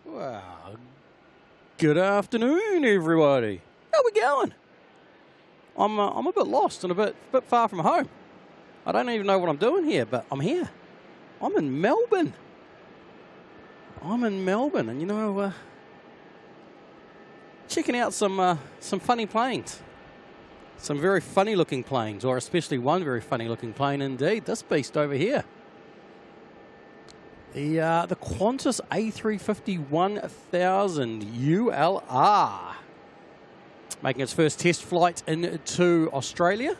Well, good afternoon, everybody. How we going? I'm a bit lost and a bit far from home. I don't even know what I'm doing here, but I'm here. I'm in Melbourne. And you know, checking out some funny planes. Some very funny-looking planes, or especially one very funny-looking plane indeed. This beast over here. The Qantas A350-1000 ULR, making its first test flight into Australia.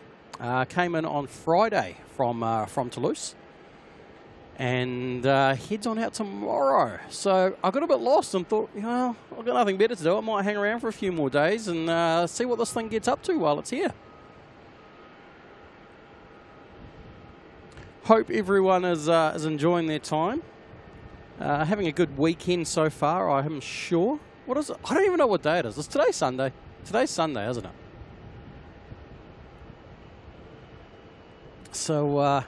Came in on Friday from Toulouse, and heads on out tomorrow. So I got a bit lost and thought, you know, I've got nothing better to do. I might hang around for a few more days and see what this thing gets up to while it's here. Hope everyone is enjoying their time. Having a good weekend so far, I'm sure. What is it? I don't even know what day it is. It's today Sunday. Today's Sunday, isn't it? So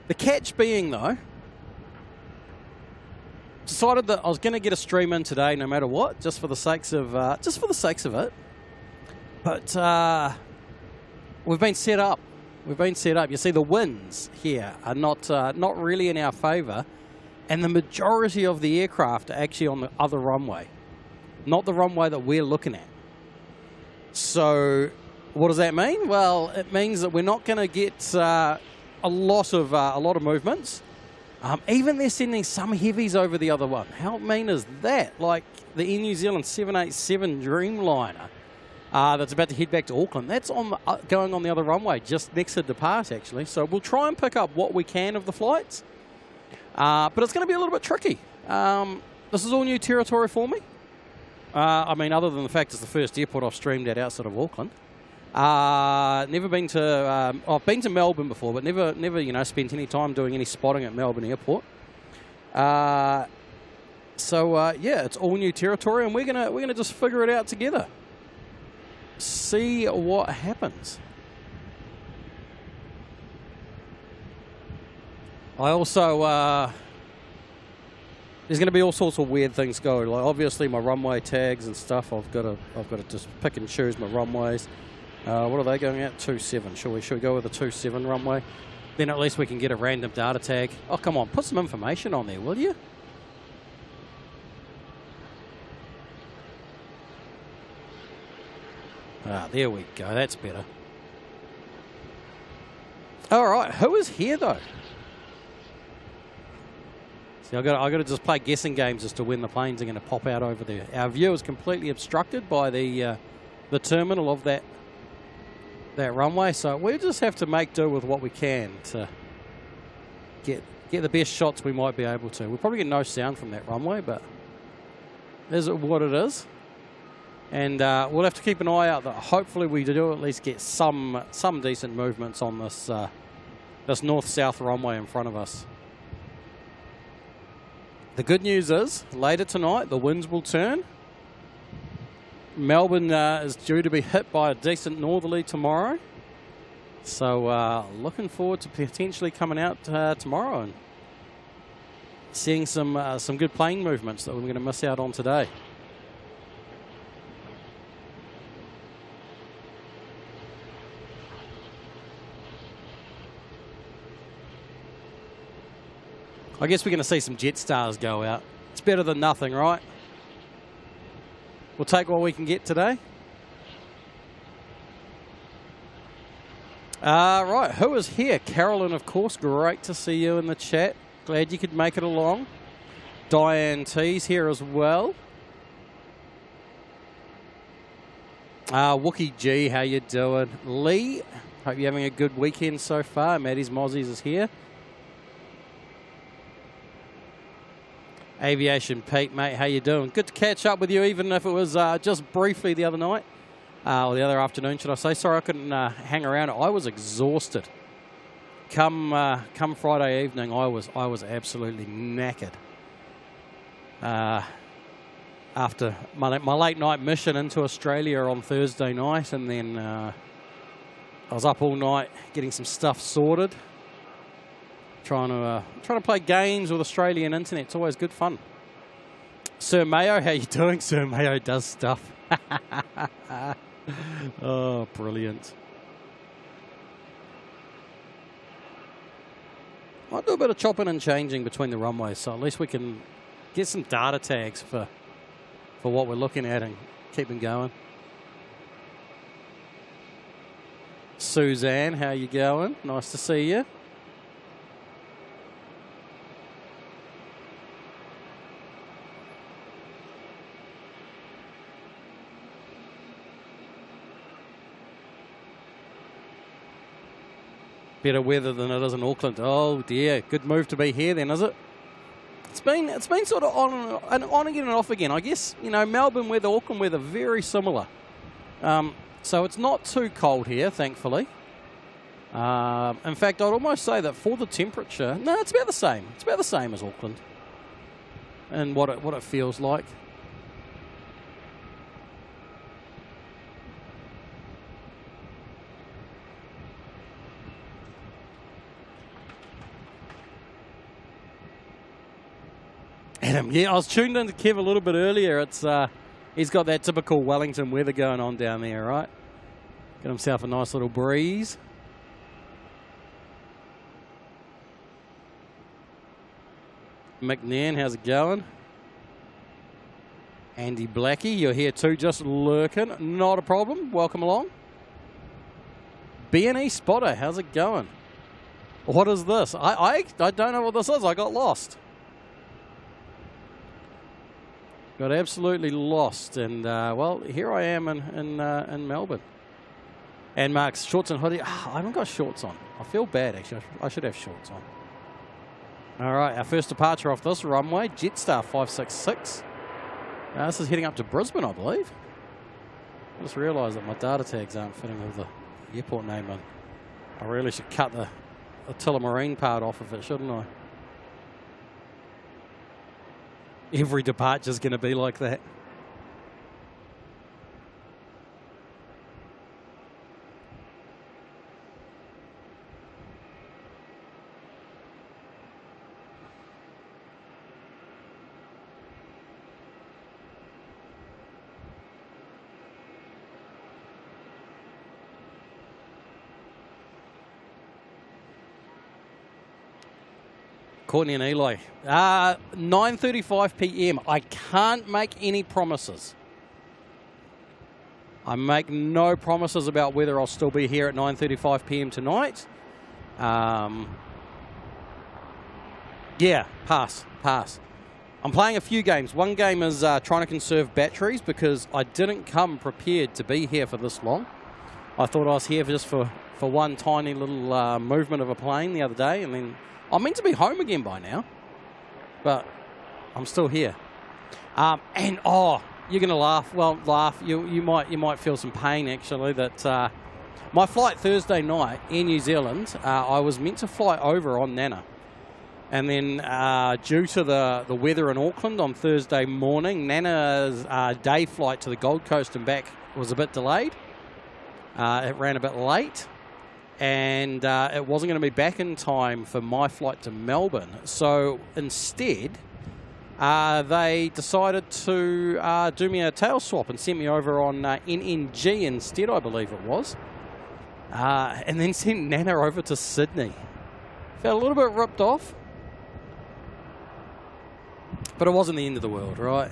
the catch being, though, decided that I was going to get a stream in today, no matter what, just for the sakes of it. But we've been set up. You see, the winds here are not really in our favour. And the majority of the aircraft are actually on the other runway, not the runway that we're looking at. So what does that mean? Well, it means that we're not going to get a lot of movements. Even they're sending some heavies over the other one. How mean is that? Like the Air New Zealand 787 Dreamliner that's about to head back to Auckland. That's going on the other runway, just next to depart, actually. So we'll try and pick up what we can of the flights. But it's going to be a little bit tricky. This is all new territory for me. I mean, other than the fact it's the first airport I've streamed at outside of Auckland. Never been to. I've been to Melbourne before, but never spent any time doing any spotting at Melbourne Airport. Yeah, it's all new territory, and we're gonna just figure it out together. See what happens. I also, there's going to be all sorts of weird things going. Like obviously my runway tags and stuff. I've got to just pick and choose my runways. What are they going at? 27. Should we go with a 27 runway? Then at least we can get a random data tag. Oh, come on, put some information on there, will you? There we go. That's better. All right, who is here though? See, I got to just play guessing games as to when the planes are going to pop out over there. Our view is completely obstructed by the terminal of that runway, so we just have to make do with what we can to get the best shots we might be able to. We'll probably get no sound from that runway, but is it what it is? And we'll have to keep an eye out that hopefully we do at least get some decent movements on this north-south runway in front of us. The good news is, later tonight, the winds will turn. Melbourne is due to be hit by a decent northerly tomorrow. So looking forward to potentially coming out tomorrow and seeing some good plane movements that we're going to miss out on today. I guess we're going to see some Jetsstars go out. It's better than nothing, right? We'll take what we can get today. Right, who is here? Carolyn, of course. Great to see you in the chat. Glad you could make it along. Diane T's here as well. Wookie G, how you doing? Lee, hope you're having a good weekend so far. Maddie's Mozzies is here. Aviation Pete, mate, how you doing? Good to catch up with you, even if it was just briefly the other night, or the other afternoon, should I say. Sorry I couldn't hang around. I was exhausted. Come Friday evening, I was absolutely knackered. After my late night mission into Australia on Thursday night, and then I was up all night getting some stuff sorted. Trying to play games with Australian internet. It's always good fun. Sir Mayo, how you doing? Sir Mayo does stuff. Oh, brilliant. Might do a bit of chopping and changing between the runways, so at least we can get some data tags for what we're looking at and keep them going. Suzanne, how you going? Nice to see you. Better weather than it is in Auckland. Oh dear, good move to be here then, is it? It's been sort of on again and off again. I guess, you know, Melbourne weather, Auckland weather, very similar. So it's not too cold here, thankfully. In fact, I'd almost say that for the temperature, no, it's about the same. It's about the same as Auckland, and what it feels like. Adam, yeah, I was tuned into Kev a little bit earlier. It's he's got that typical Wellington weather going on down there, right? Got himself a nice little breeze. McNairn, how's it going? Andy Blackie, you're here too, just lurking. Not a problem. Welcome along. B&E Spotter, how's it going? What is this? I don't know what this is. I got lost. Got absolutely lost, and well, here I am in Melbourne. And Mark's shorts and hoodie. I haven't got shorts on. I feel bad, actually. I should have shorts on. All right, our first departure off this runway, Jetstar 566. This is heading up to Brisbane, I believe. I just realised that my data tags aren't fitting with the airport name in. I really should cut the Tullamarine part off of it, shouldn't I? Every departure is going to be like that. Courtney and Eli. 9:35 p.m. I can't make any promises. I make no promises about whether I'll still be here at 9:35 p.m. tonight. Yeah, pass. I'm playing a few games. One game is trying to conserve batteries because I didn't come prepared to be here for this long. I thought I was here just for one tiny little movement of a plane the other day, and then I'm meant to be home again by now, but I'm still here. And oh, you're gonna laugh. Well, laugh. You might feel some pain actually. That my flight Thursday night in New Zealand, I was meant to fly over on Nana, and then due to the weather in Auckland on Thursday morning, Nana's day flight to the Gold Coast and back was a bit delayed. It ran a bit late. And it wasn't going to be back in time for my flight to Melbourne. So instead, they decided to do me a tail swap and sent me over on NNG instead, I believe it was. And then sent Nana over to Sydney. Felt a little bit ripped off. But it wasn't the end of the world, right?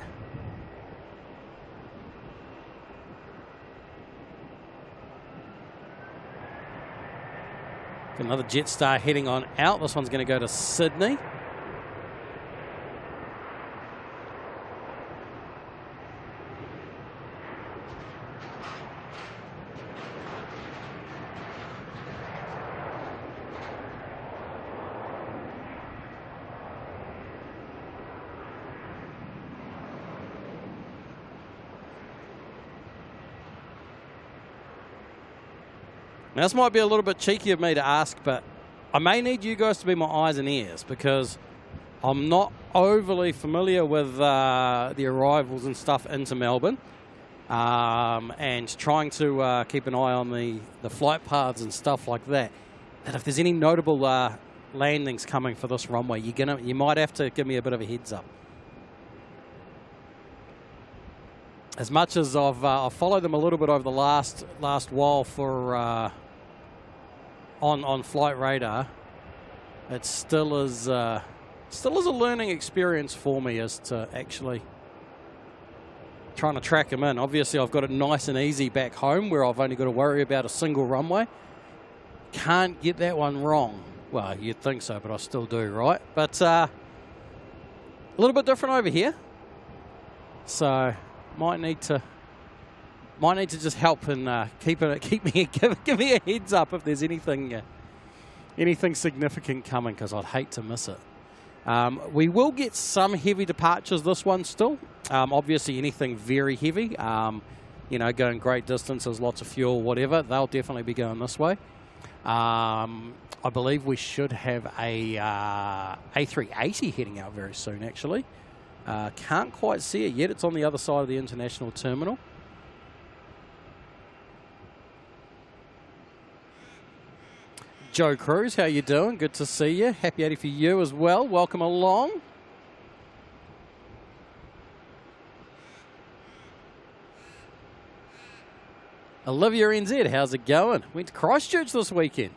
Another Jetstar heading on out. This one's going to go to Sydney. Now, this might be a little bit cheeky of me to ask, but I may need you guys to be my eyes and ears because I'm not overly familiar with the arrivals and stuff into Melbourne, and trying to keep an eye on the flight paths and stuff like that. And if there's any notable landings coming for this runway, you might have to give me a bit of a heads up. as much as I've followed them a little bit over the last while for on Flight Radar, it still is a learning experience for me as to actually trying to track them in. Obviously, I've got it nice and easy back home where I've only got to worry about a single runway. Can't get that one wrong. Well, you'd think so, but I still do, right? But a little bit different over here. So might need to just help and give me a heads up if there's anything significant coming, because I'd hate to miss it. We will get some heavy departures this one still. Obviously, anything very heavy, you know, going great distances, lots of fuel, whatever, they'll definitely be going this way. I believe we should have a A380 heading out very soon, actually. Can't quite see it yet. It's on the other side of the international terminal. Joe Cruz, how you doing? Good to see you. Happy 80 for you as well. Welcome along. Olivia NZ, how's it going? Went to Christchurch this weekend.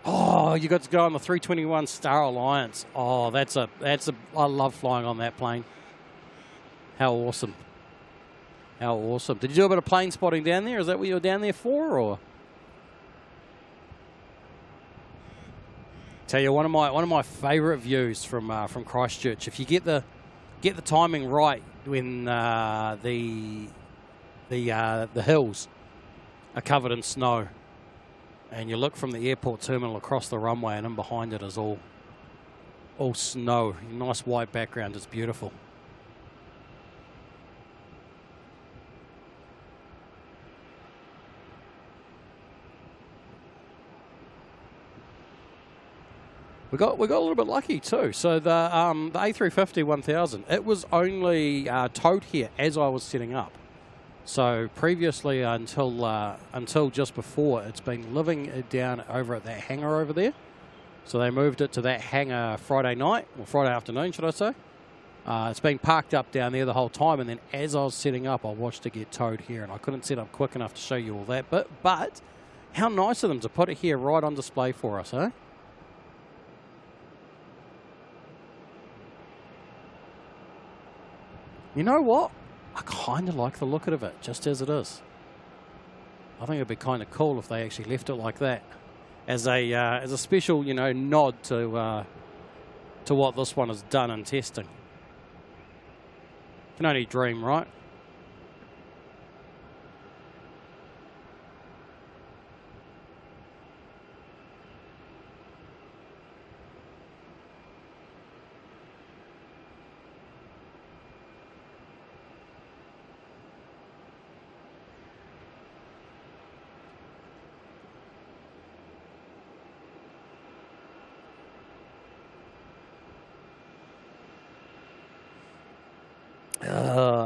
Oh, you got to go on the 321 Star Alliance. Oh, I love flying on that plane. How awesome. How awesome. Did you do a bit of plane spotting down there? Is that what you were down there for, or? Tell you, one of my favourite views from Christchurch. If you get the timing right when the hills are covered in snow, and you look from the airport terminal across the runway, and in behind it is all snow. Nice white background. It's beautiful. We got a little bit lucky too. So the A350 1000, it was only towed here as I was setting up. So previously, until just before, it's been living down over at that hangar over there. So they moved it to that hangar Friday night, or Friday afternoon, should I say. It's been parked up down there the whole time, and then as I was setting up, I watched it get towed here, and I couldn't set up quick enough to show you all that. But how nice of them to put it here right on display for us, eh? You know what? I kind of like the look of it, just as it is. I think it'd be kind of cool if they actually left it like that, as a special, you know, nod to what this one has done in testing. Can only dream, right?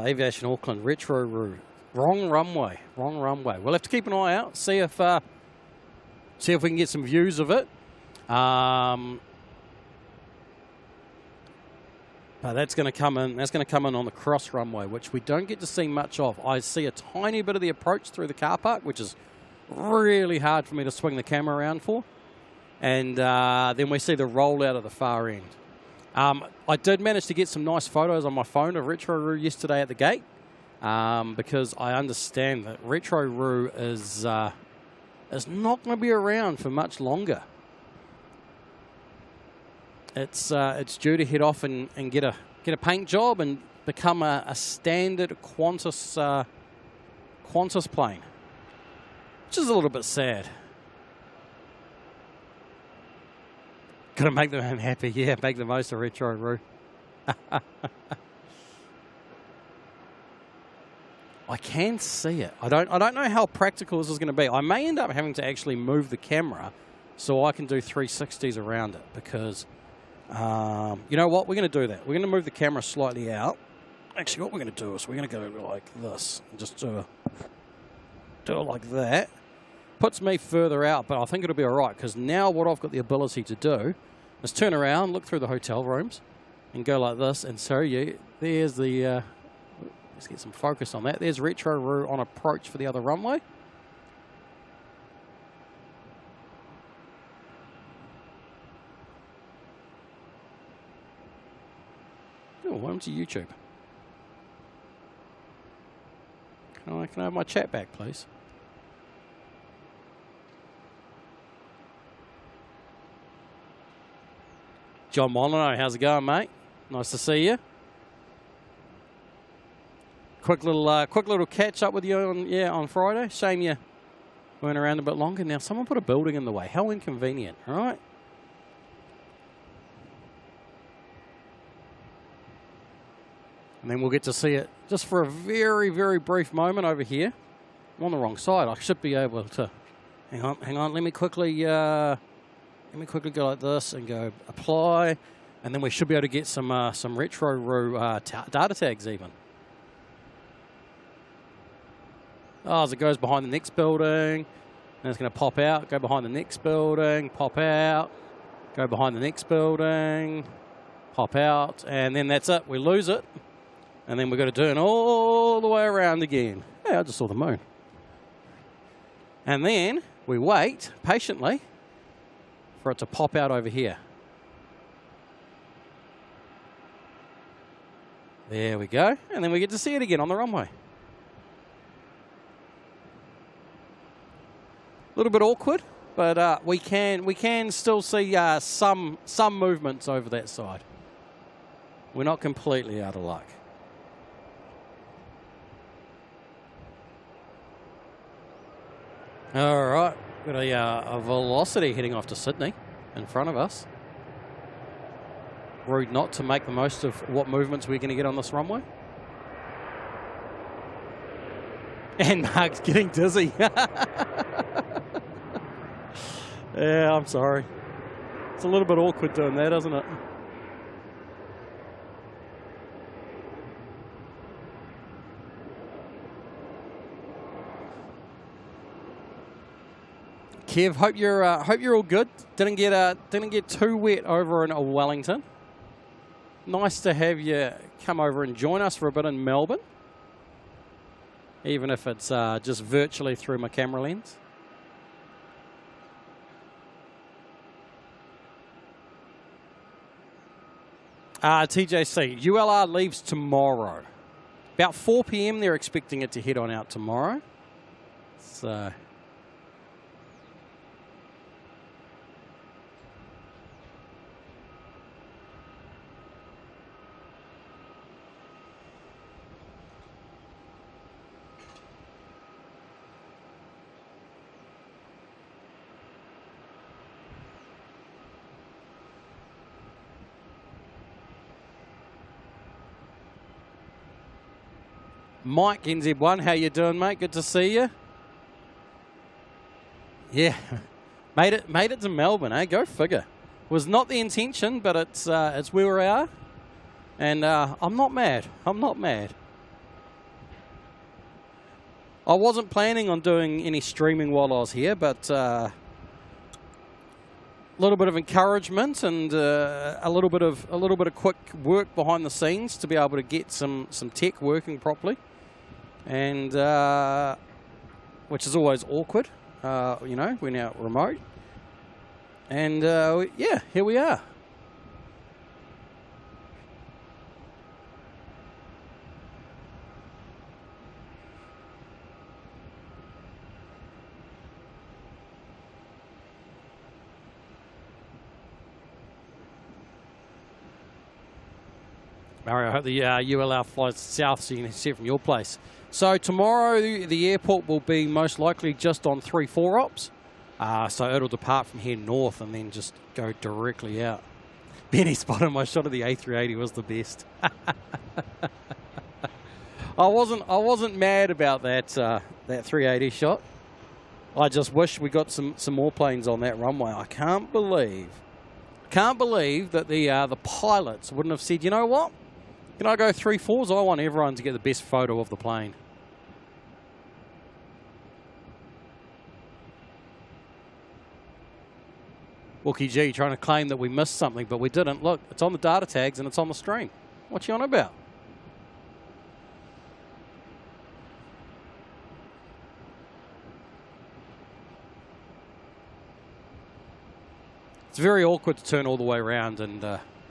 Aviation Auckland, Retro Roo. Wrong runway. We'll have to keep an eye out, see if we can get some views of it. But that's going to come in. That's going to come in on the cross runway, which we don't get to see much of. I see a tiny bit of the approach through the car park, which is really hard for me to swing the camera around for. And then we see the rollout at the far end. I did manage to get some nice photos on my phone of Retro Roo yesterday at the gate, because I understand that Retro Roo is not going to be around for much longer. It's due to head off and get a paint job and become a standard Qantas plane, which is a little bit sad. Got to make them happy, yeah. Make the most of Retro Roo. I can see it. I don't know how practical this is going to be. I may end up having to actually move the camera so I can do 360s around it, because you know what? We're going to do that. We're going to move the camera slightly out. Actually, what we're going to do is we're going to go like this. Just do it like that. Puts me further out, but I think it'll be all right, because now what I've got the ability to do is turn around, look through the hotel rooms, and go like this and show you. There's the Let's get some focus on that. There's Retro Roo on approach for the other runway. Oh, welcome to YouTube. Can I have my chat back, please? John Molyneux, how's it going, mate? Nice to see you. Quick little catch up with you on Friday. Shame you weren't around a bit longer. Now someone put a building in the way. How inconvenient, all right? And then we'll get to see it just for a very, very brief moment over here. I'm on the wrong side. I should be able to. Hang on. Let me quickly go like this and go apply, and then we should be able to get some Retro Roo data tags even. Oh, as it goes behind the next building, and it's going to pop out, go behind the next building, pop out, go behind the next building, pop out, and then that's it. We lose it, and then we've got to turn all the way around again. Hey, I just saw the moon. And then we wait patiently for it to pop out over here. There we go. And then we get to see it again on the runway. A little bit awkward, but we can still see some movements over that side. We're not completely out of luck. All right, got a Velocity heading off to Sydney in front of us. Rude not to make the most of what movements we're going to get on this runway. And Mark's getting dizzy. Yeah, I'm sorry. It's a little bit awkward doing that, isn't it? Kev, hope you're all good. Didn't get too wet over in Wellington. Nice to have you come over and join us for a bit in Melbourne, even if it's just virtually through my camera lens. TJC, ULR leaves tomorrow. About 4 p.m. they're expecting it to head on out tomorrow. So Mike, NZ1, how you doing, mate? Good to see you. Yeah, made it to Melbourne, eh? Go figure. Was not the intention, but it's where we are, and I'm not mad. I'm not mad. I wasn't planning on doing any streaming while I was here, but a little bit of encouragement and a little bit of quick work behind the scenes to be able to get some tech working properly. And which is always awkward, you know, we're now remote. And yeah, here we are. Mario, I hope the ULR flies south so you can see it from your place. So tomorrow the airport will be most likely just on 3-4 ops. So it'll depart from here north and then just go directly out. Benny spotted my shot of the A380 was the best. I wasn't mad about that 380 shot. I just wish we got some more planes on that runway. I can't believe that the pilots wouldn't have said, you know what? Can I go 3-4s? I want everyone to get the best photo of the plane. Wookie G trying to claim that we missed something, but we didn't. Look, it's on the data tags and it's on the stream. What you on about? It's very awkward to turn all the way around and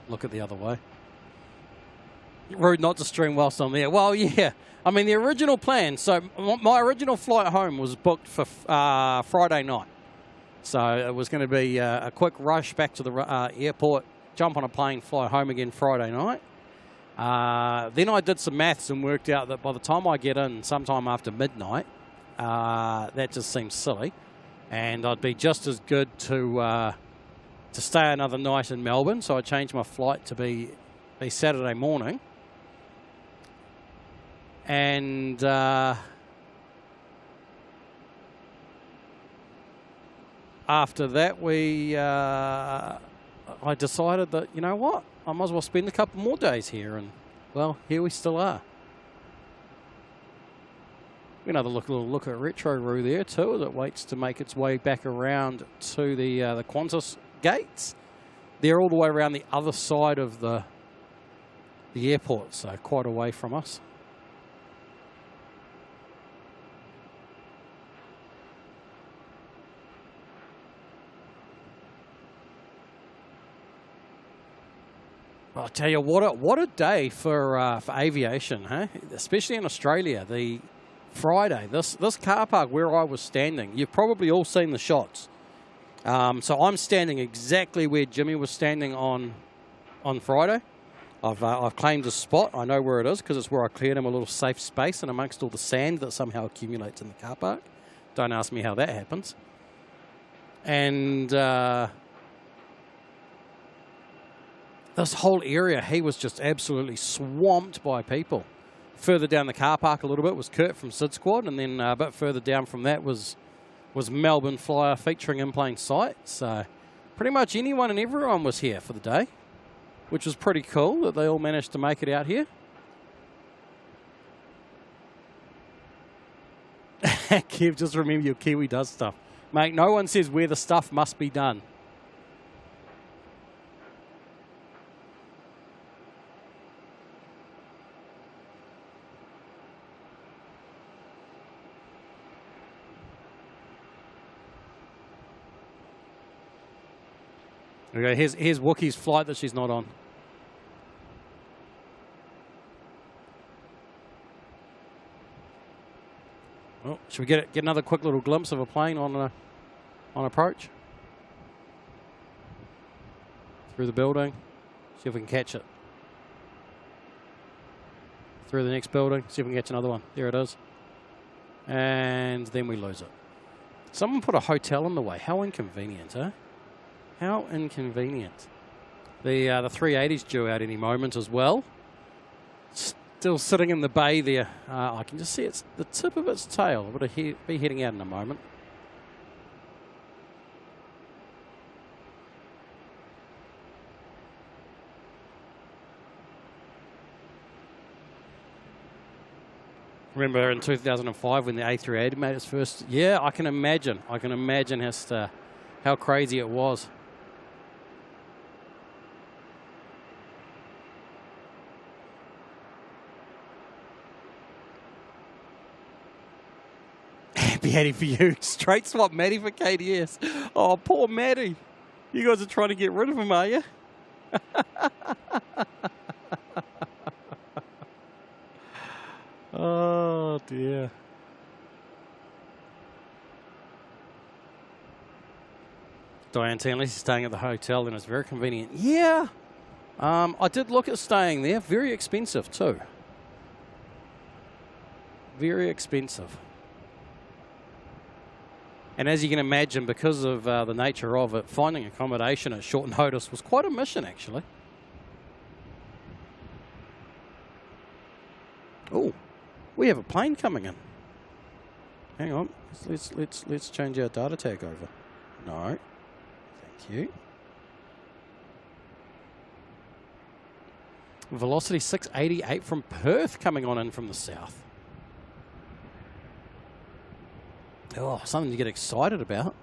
look at the other way. Rude not to stream whilst I'm there. Well, yeah. I mean, the original plan, so my original flight home was booked for Friday night. So it was going to be a quick rush back to the airport, jump on a plane, fly home again Friday night. Then I did some maths and worked out that by the time I get in, sometime after midnight, that just seems silly. And I'd be just as good to stay another night in Melbourne. So I changed my flight to be Saturday morning. And after that, I decided that, you know what, I might as well spend a couple more days here. And, well, here we still are. Another little look at Retro Roo there too, as it waits to make its way back around to the Qantas gates. They're all the way around the other side of the airport, so quite away from us. I'll tell you what a day for aviation, huh? Especially in Australia. The Friday, this car park where I was standing, you've probably all seen the shots. So I'm standing exactly where Jimmy was standing on Friday. I've claimed a spot. I know where it is because it's where I cleared him a little safe space and amongst all the sand that somehow accumulates in the car park. Don't ask me how that happens. And this whole area, he was just absolutely swamped by people. Further down the car park a little bit was Kurt from Sid Squad, and then a bit further down from that was Melbourne Flyer featuring in plain sight. So pretty much anyone and everyone was here for the day, which was pretty cool that they all managed to make it out here. Kev, just remember your Kiwi does stuff. Mate, no one says where the stuff must be done. Okay, here's Wookie's flight that she's not on. Well, should we get another quick little glimpse of a plane on approach? Through the building. See if we can catch it. Through the next building. See if we can catch another one. There it is. And then we lose it. Someone put a hotel in the way. How inconvenient, huh? How inconvenient. The 380's due out any moment as well. Still sitting in the bay there. I can just see it's the tip of its tail. It'll be heading out in a moment. Remember in 2005 when the A380 made its first... Yeah, I can imagine. I can imagine how crazy it was. Happy for you. Straight swap Matty for KDS. Oh, poor Matty. You guys are trying to get rid of him, are you? Oh, dear. Diane Tanley's staying at the hotel and it's very convenient. Yeah. I did look at staying there. Very expensive, too. Very expensive. And as you can imagine, because of the nature of it, finding accommodation at short notice was quite a mission, actually. Oh, we have a plane coming in. Hang on, let's change our data tag over. No, thank you. Velocity 688 from Perth coming on in from the south. Oh, something to get excited about.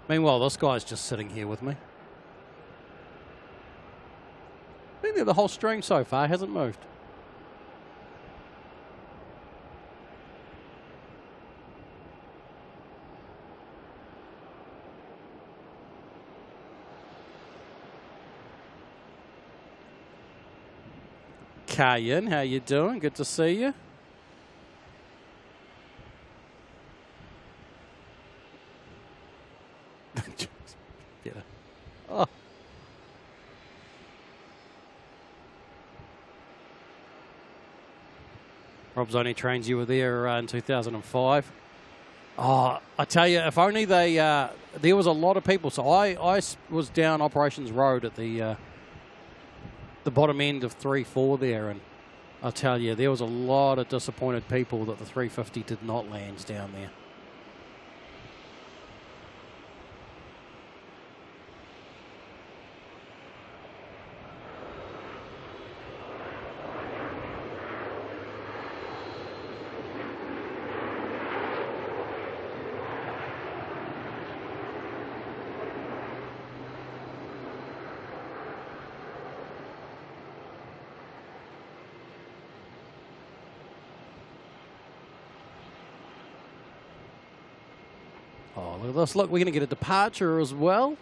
Meanwhile, this guy's just sitting here with me. Been there the whole stream so far, hasn't moved. Kayan, how you doing? Good to see you. Oh. Rob's only trains you were there in 2005. Oh, I tell you, if only they, there was a lot of people. So I was down Operations Road at the bottom end of 3-4 there, and I'll tell you, there was a lot of disappointed people that the 350 did not land down there. Oh, look at this. Look, we're going to get a departure as well.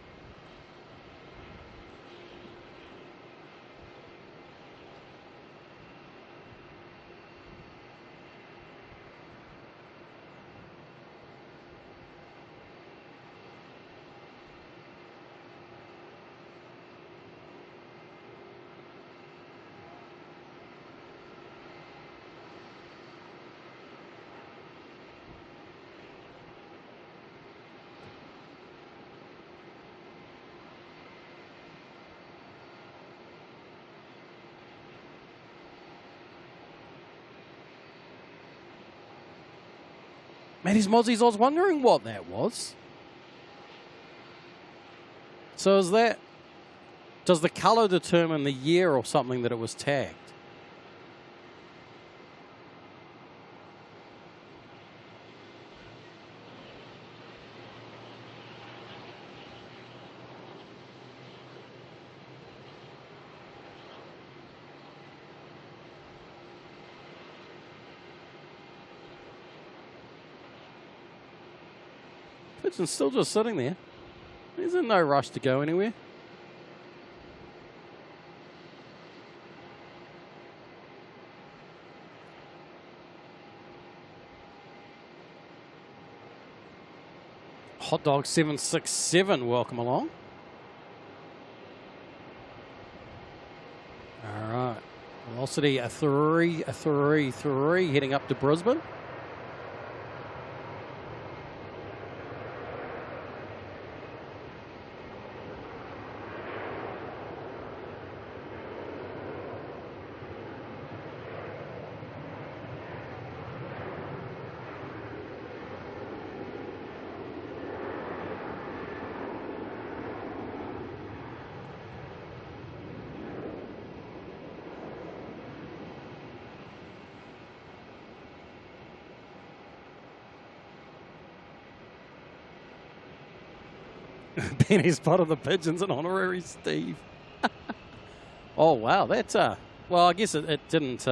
Man, these Mozzies, I was wondering what that was. So is that, does the colour determine the year or something that it was tagged? Pigeon's still just sitting there. He's in no rush to go anywhere. Hot Dog 767, welcome along. All right. Velocity a 333 heading up to Brisbane. Benny spotted the pigeons and honorary Steve. Oh wow, that's well, I guess it didn't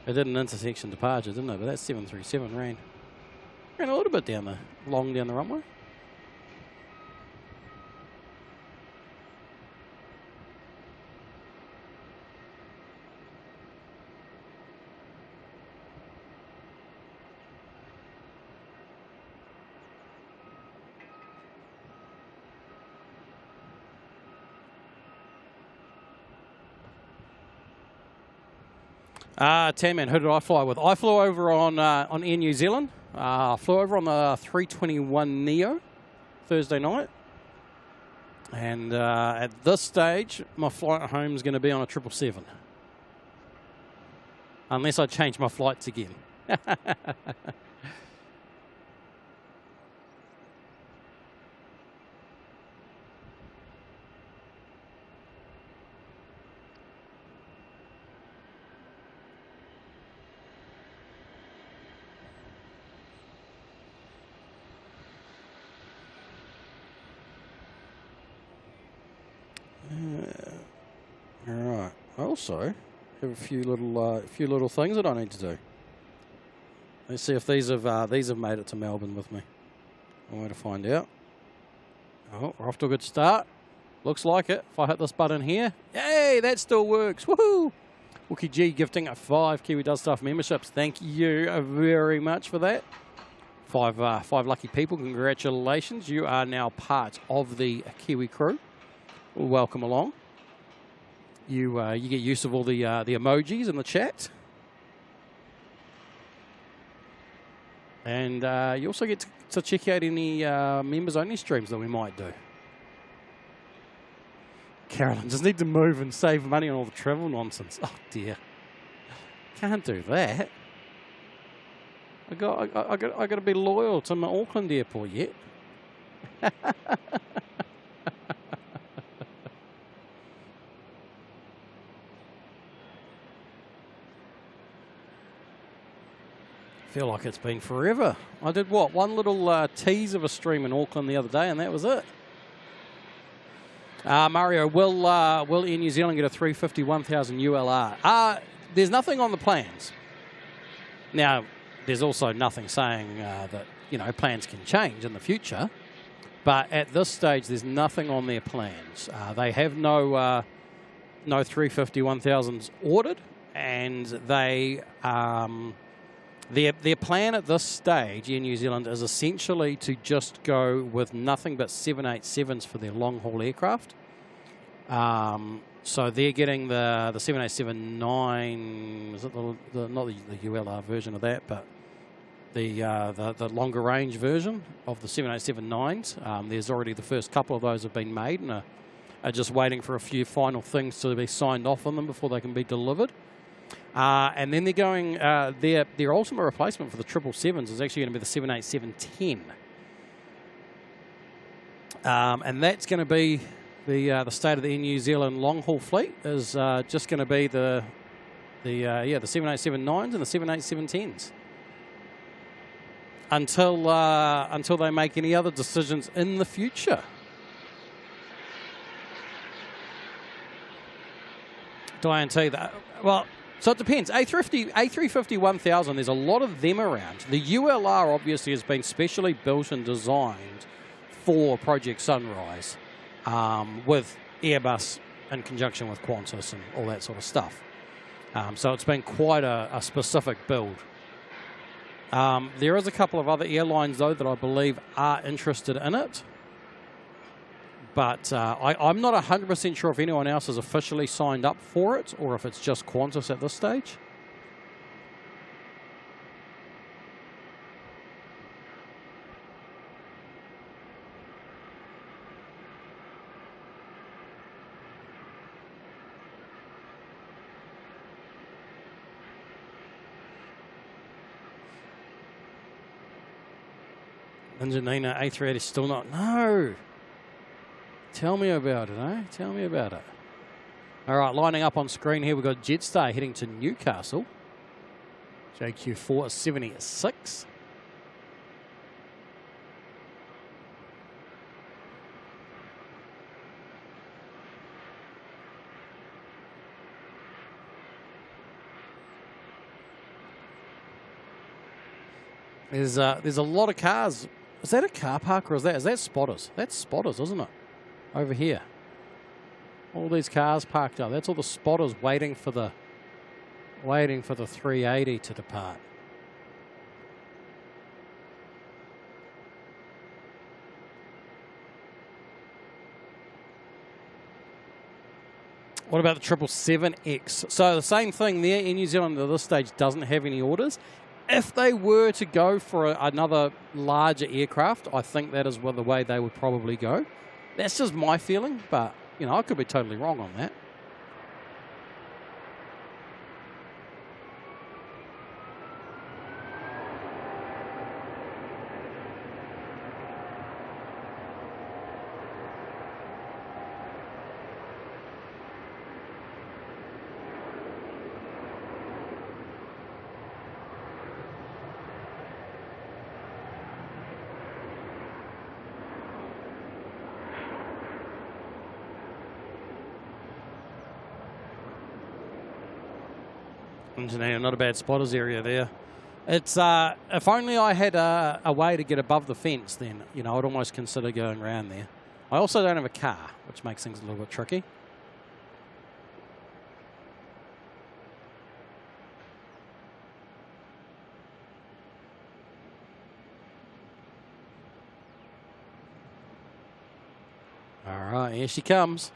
intersection departure, didn't it? But that 737 ran a little bit down the runway. Tan-Man, who did I fly with? I flew over on Air New Zealand. Flew over on the 321 Neo Thursday night. And at this stage, my flight home is going to be on a 777. Unless I change my flights again. All right. I also have a few little things that I need to do. Let's see if these have made it to Melbourne with me. I'm going to find out. Oh, we're off to a good start. Looks like it. If I hit this button here, yay, that still works. Woohoo! Wookie G gifting a 5 Kiwi Does Stuff memberships. Thank you very much for that. Five lucky people. Congratulations. You are now part of the Kiwi crew. Welcome along. You get use of all the emojis in the chat. And you also get to check out any members-only streams that we might do. Carolyn, just need to move and save money on all the travel nonsense. Oh, dear. Can't do that. I got to be loyal to my Auckland airport yet. Feel like it's been forever. I did what? One little tease of a stream in Auckland the other day, and that was it. Mario, will Air New Zealand get a 350-1000 ULR? There's nothing on the plans. Now, there's also nothing saying that, you know, plans can change in the future. But at this stage, there's nothing on their plans. They have no 350-1000s ordered, and they their plan at this stage in New Zealand is essentially to just go with nothing but 787s for their long-haul aircraft. So they're getting the 787-9, is it not the ULR version of that, but the longer range version of the 787-9s. There's already the first couple of those have been made and are just waiting for a few final things to be signed off on them before they can be delivered. And then they're going, their ultimate replacement for the 777s is actually going to be the 787-10. And that's going to be the state of the Air New Zealand long-haul fleet is just going to be the 787-9s and the 787-10s. Until they make any other decisions in the future. Diane T, well, so it depends. A350-1000, there's a lot of them around. The ULR obviously has been specially built and designed for Project Sunrise with Airbus in conjunction with Qantas and all that sort of stuff. So it's been quite a specific build. There is a couple of other airlines, though, that I believe are interested in it. But I'm not 100% sure if anyone else has officially signed up for it or if it's just Qantas at this stage. Angelina, A380 is still not. No. Tell me about it, eh? Tell me about it. All right, lining up on screen here, we've got Jetstar heading to Newcastle. JQ476. There's a lot of cars. Is that a car park or is that spotters? That's spotters, isn't it? Over here. All these cars parked up. That's all the spotters waiting for the 380 to depart. What about the 777X? So the same thing there in New Zealand at this stage doesn't have any orders. If they were to go for another larger aircraft, I think that is the way they would probably go. That's just my feeling, but you know, I could be totally wrong on that. Not a bad spotters area there. It's if only I had a way to get above the fence, then you know I'd almost consider going around there. I also don't have a car, which makes things a little bit tricky. All right, here she comes.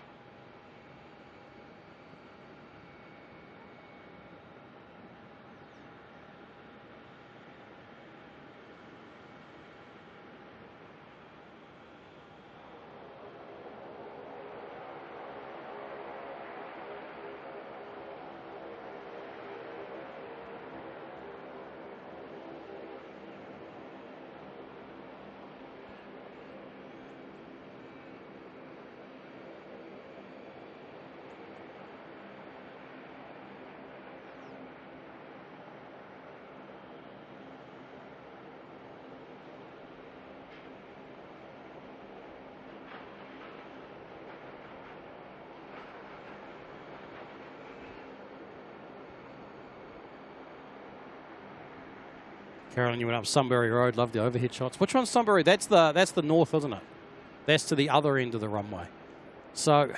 Carolyn, you went up Sunbury Road. Love the overhead shots. Which one's Sunbury? That's the north, isn't it? That's to the other end of the runway. So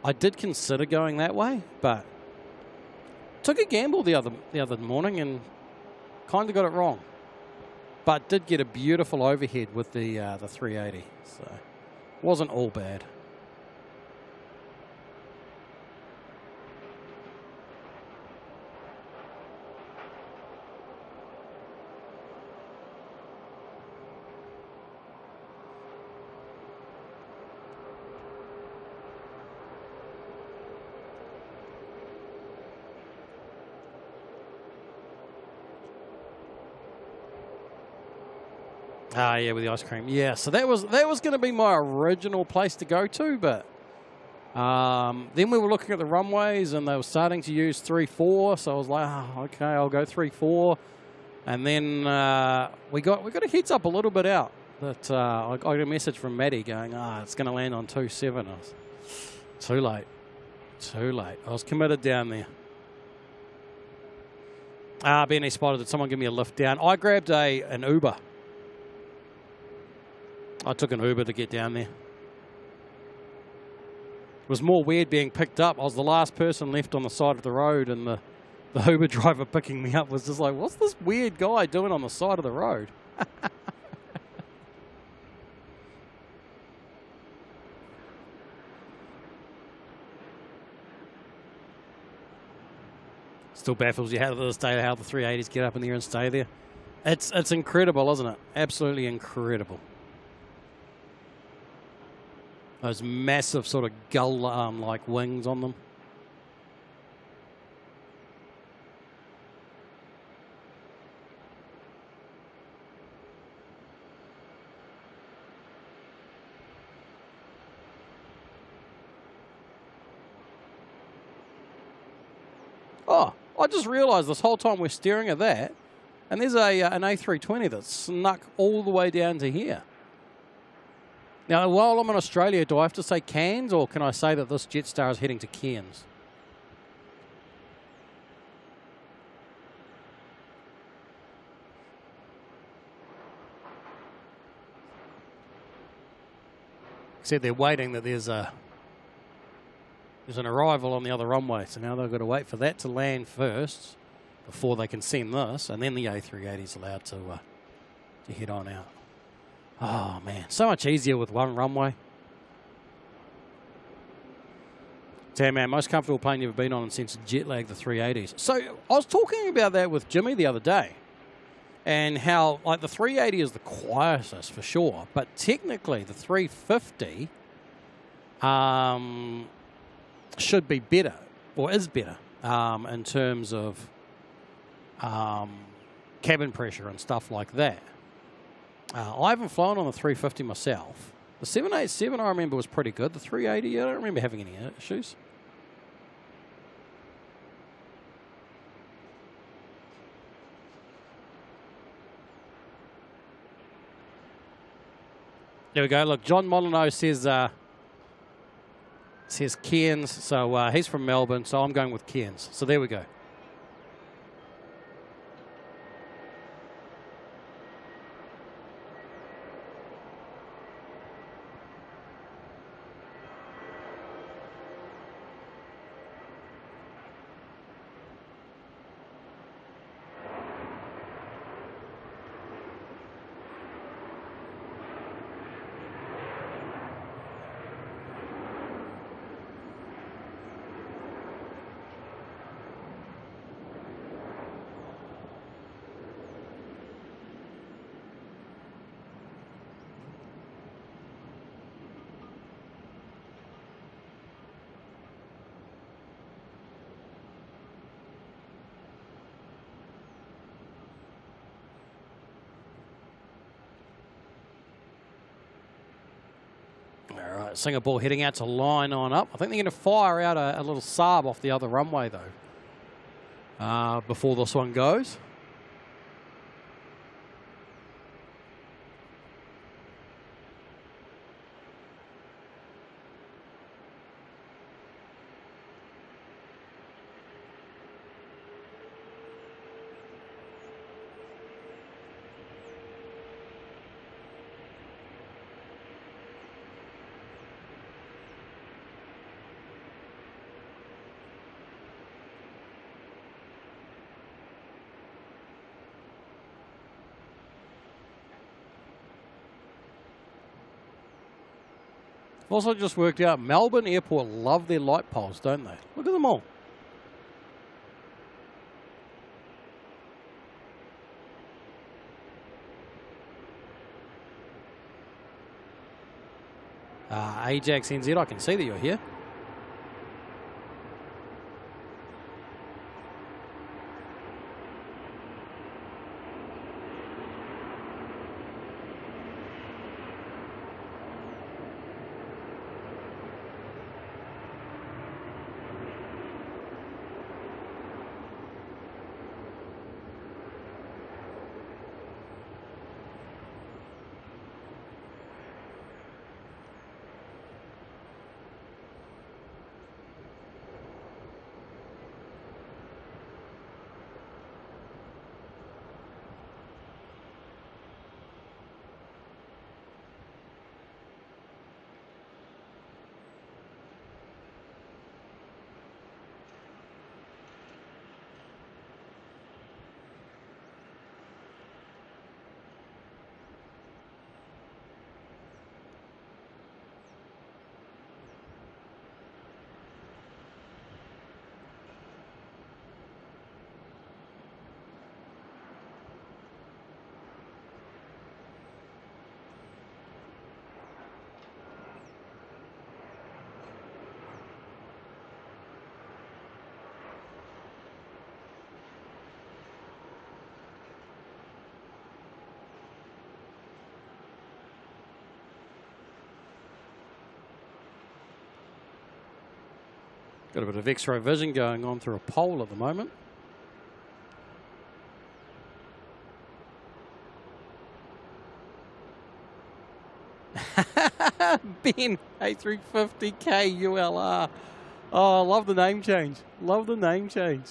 I did consider going that way, but took a gamble the other morning and kind of got it wrong. But did get a beautiful overhead with the 380, so wasn't all bad. Ah, yeah, with the ice cream. Yeah, so that was going to be my original place to go to, but then we were looking at the runways and they were starting to use 3-4, so I was like, oh, okay, I'll go 3-4. And then we got a heads up a little bit out that I got a message from Maddie going, it's going to land on 2-7. Too late. I was committed down there. Benny spotted that someone give me a lift down. I grabbed an Uber. I took an Uber to get down there. It was more weird being picked up. I was the last person left on the side of the road, and the Uber driver picking me up was just like, what's this weird guy doing on the side of the road? Still baffles you how to this day how the 380s get up in the air and stay there. It's incredible, isn't it? Absolutely incredible. Those massive sort of gull-like wings on them. Oh, I just realised this whole time we're staring at that, and there's an A320 that's snuck all the way down to here. Now, while I'm in Australia, do I have to say Cairns, or can I say that this Jetstar is heading to Cairns? Except they're waiting that there's an arrival on the other runway, so now they've got to wait for that to land first before they can send this, and then the A380 is allowed to head on out. Oh, man, so much easier with one runway. Damn, man, most comfortable plane you've ever been on since jet lag, the 380s. So I was talking about that with Jimmy the other day, and how like the 380 is the quietest for sure, but technically the 350 should be better, or is better, in terms of cabin pressure and stuff like that. I haven't flown on the 350 myself. The 787 I remember was pretty good. The 380, I don't remember having any issues. There we go. Look, John Molyneux says Cairns, so he's from Melbourne, so I'm going with Cairns. So there we go. Singapore heading out to line on up. I think they're going to fire out a little Saab off the other runway, though, before this one goes. Also just worked out, Melbourne Airport love their light poles, don't they? Look at them all. Ajax NZ, I can see that you're here. Got a bit of X-ray vision going on through a pole at the moment. Ben, A350K ULR. Oh, love the name change. Love the name change.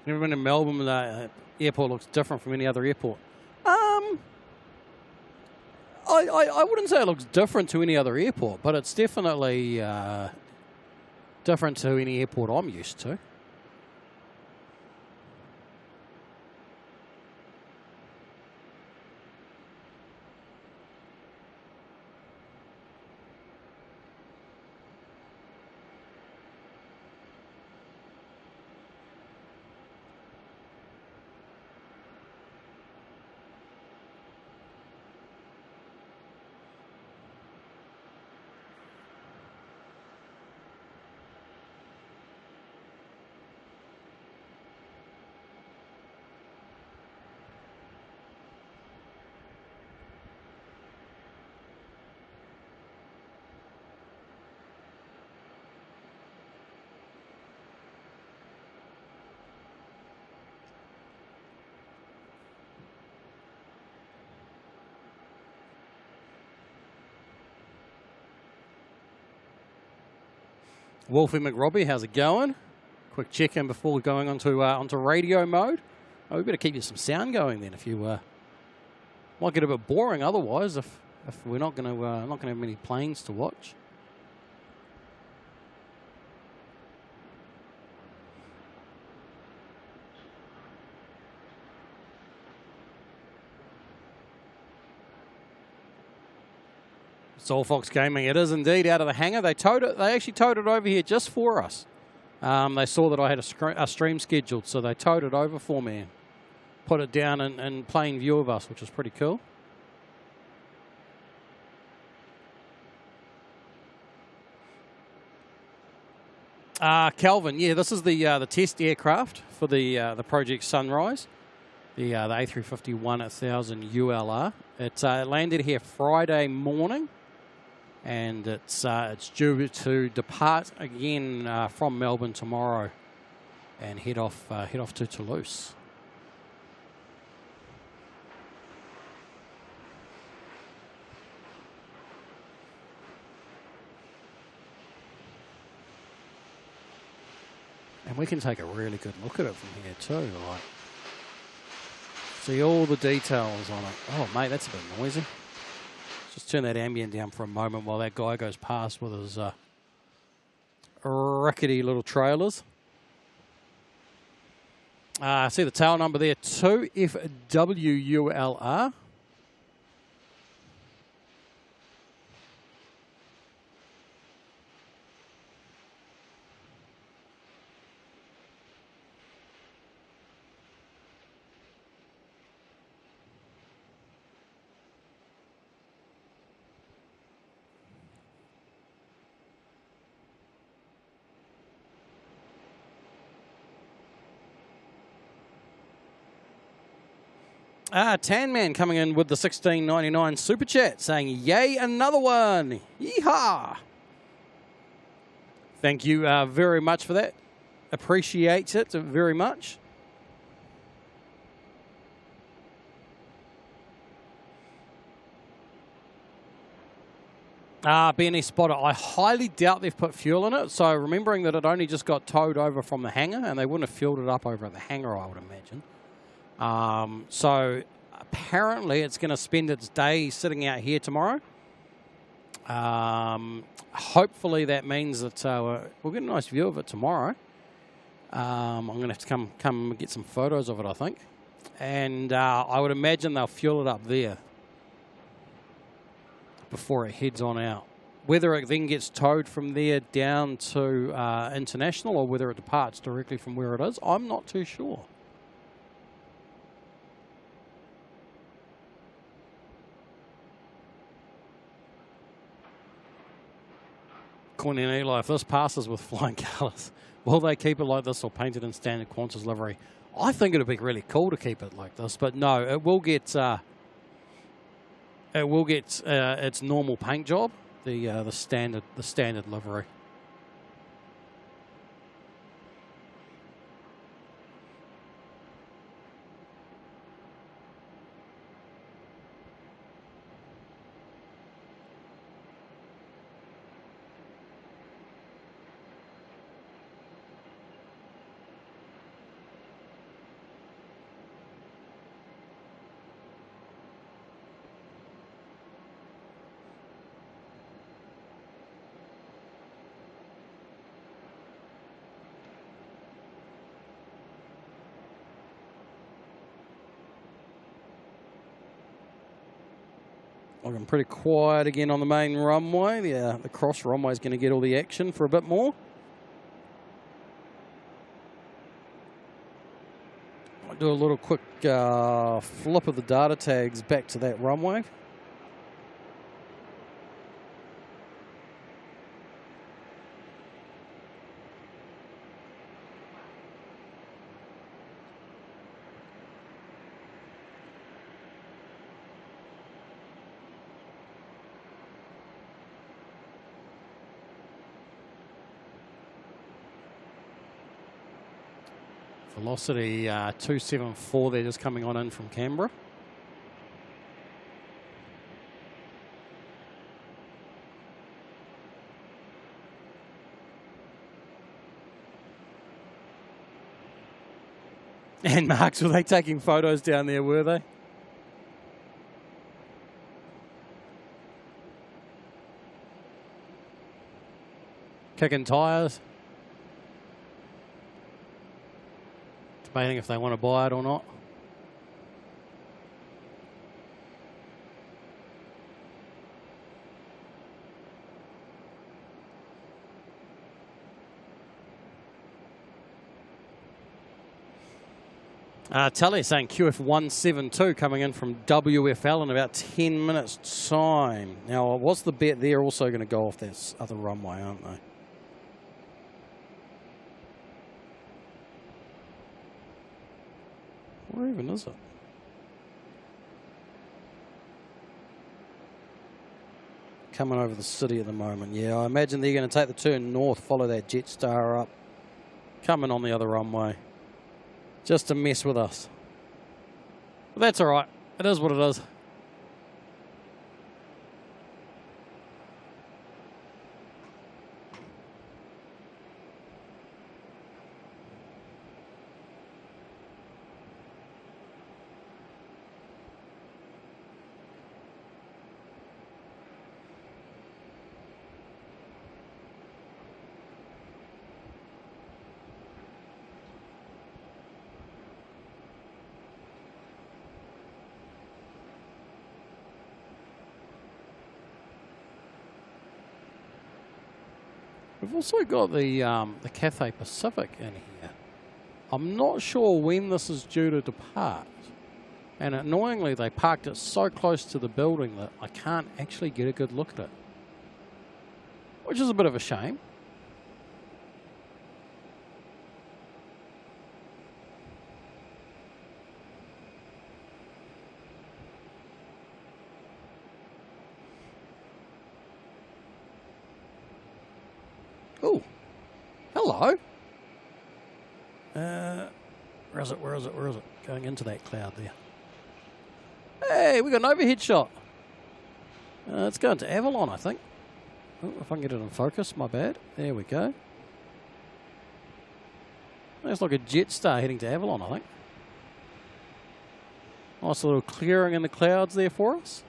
Never been in Melbourne, the airport looks different from any other airport. I wouldn't say it looks different to any other airport, but it's definitely different to any airport I'm used to. Wolfie McRobbie, how's it going? Quick check-in before going onto radio mode. Oh, we better keep you some sound going then. If you might get a bit boring otherwise, if we're not going to have many planes to watch. Soul Fox Gaming, it is indeed out of the hangar. They towed it. They actually towed it over here just for us. They saw that I had a stream scheduled, so they towed it over for me, put it down in plain view of us, which is pretty cool. Kelvin, yeah, this is the test aircraft for the Project Sunrise, the A350-1000 ULR. It landed here Friday morning, and it's due to depart again from Melbourne tomorrow and head off to Toulouse. And we can take a really good look at it from here too. Like, see all the details on it. Oh, mate, that's a bit noisy. Just turn that ambient down for a moment while that guy goes past with his rickety little trailers. See the tail number there, 2FWULR. Tan Man coming in with the $16.99 super chat saying, yay, another one. Yeehaw. Thank you very much for that. Appreciate it very much. BNE Spotter, I highly doubt they've put fuel in it. So remembering that it only just got towed over from the hangar, and they wouldn't have fueled it up over at the hangar, I would imagine. So apparently it's going to spend its day sitting out here tomorrow. Hopefully that means that we'll get a nice view of it tomorrow. I'm going to have to come get some photos of it, I think. And I would imagine they'll fuel it up there before it heads on out. Whether it then gets towed from there down to International or whether it departs directly from where it is, I'm not too sure. Corny and Eli, if this passes with flying colours, will they keep it like this or paint it in standard Qantas livery? I think it would be really cool to keep it like this, but no, it will get its normal paint job, the standard livery. Looking pretty quiet again on the main runway. The cross runway is going to get all the action for a bit more. I'll do a little quick flip of the data tags back to that runway. Velocity 274 there, just coming on in from Canberra. And Marks, were they taking photos down there, were they? Kicking tyres. Debating if they want to buy it or not. Tully saying QF172 coming in from WFL in about 10 minutes' time. Now, what's the bet? They're also going to go off this other runway, aren't they? Where even is it? Coming over the city at the moment. Yeah, I imagine they're going to take the turn north, follow that Jetstar up, coming on the other runway, just to mess with us. But that's all right. It is what it is. We've also got the Cathay Pacific in here. I'm not sure when this is due to depart. And annoyingly, they parked it so close to the building that I can't actually get a good look at it. Which is a bit of a shame. Oh, hello. Where is it? Where is it? Where is it? Going into that cloud there. Hey, we got an overhead shot. It's going to Avalon, I think. Oh, if I can get it in focus, my bad. There we go. Looks like a Jetstar heading to Avalon, I think. Nice little clearing in the clouds there for us.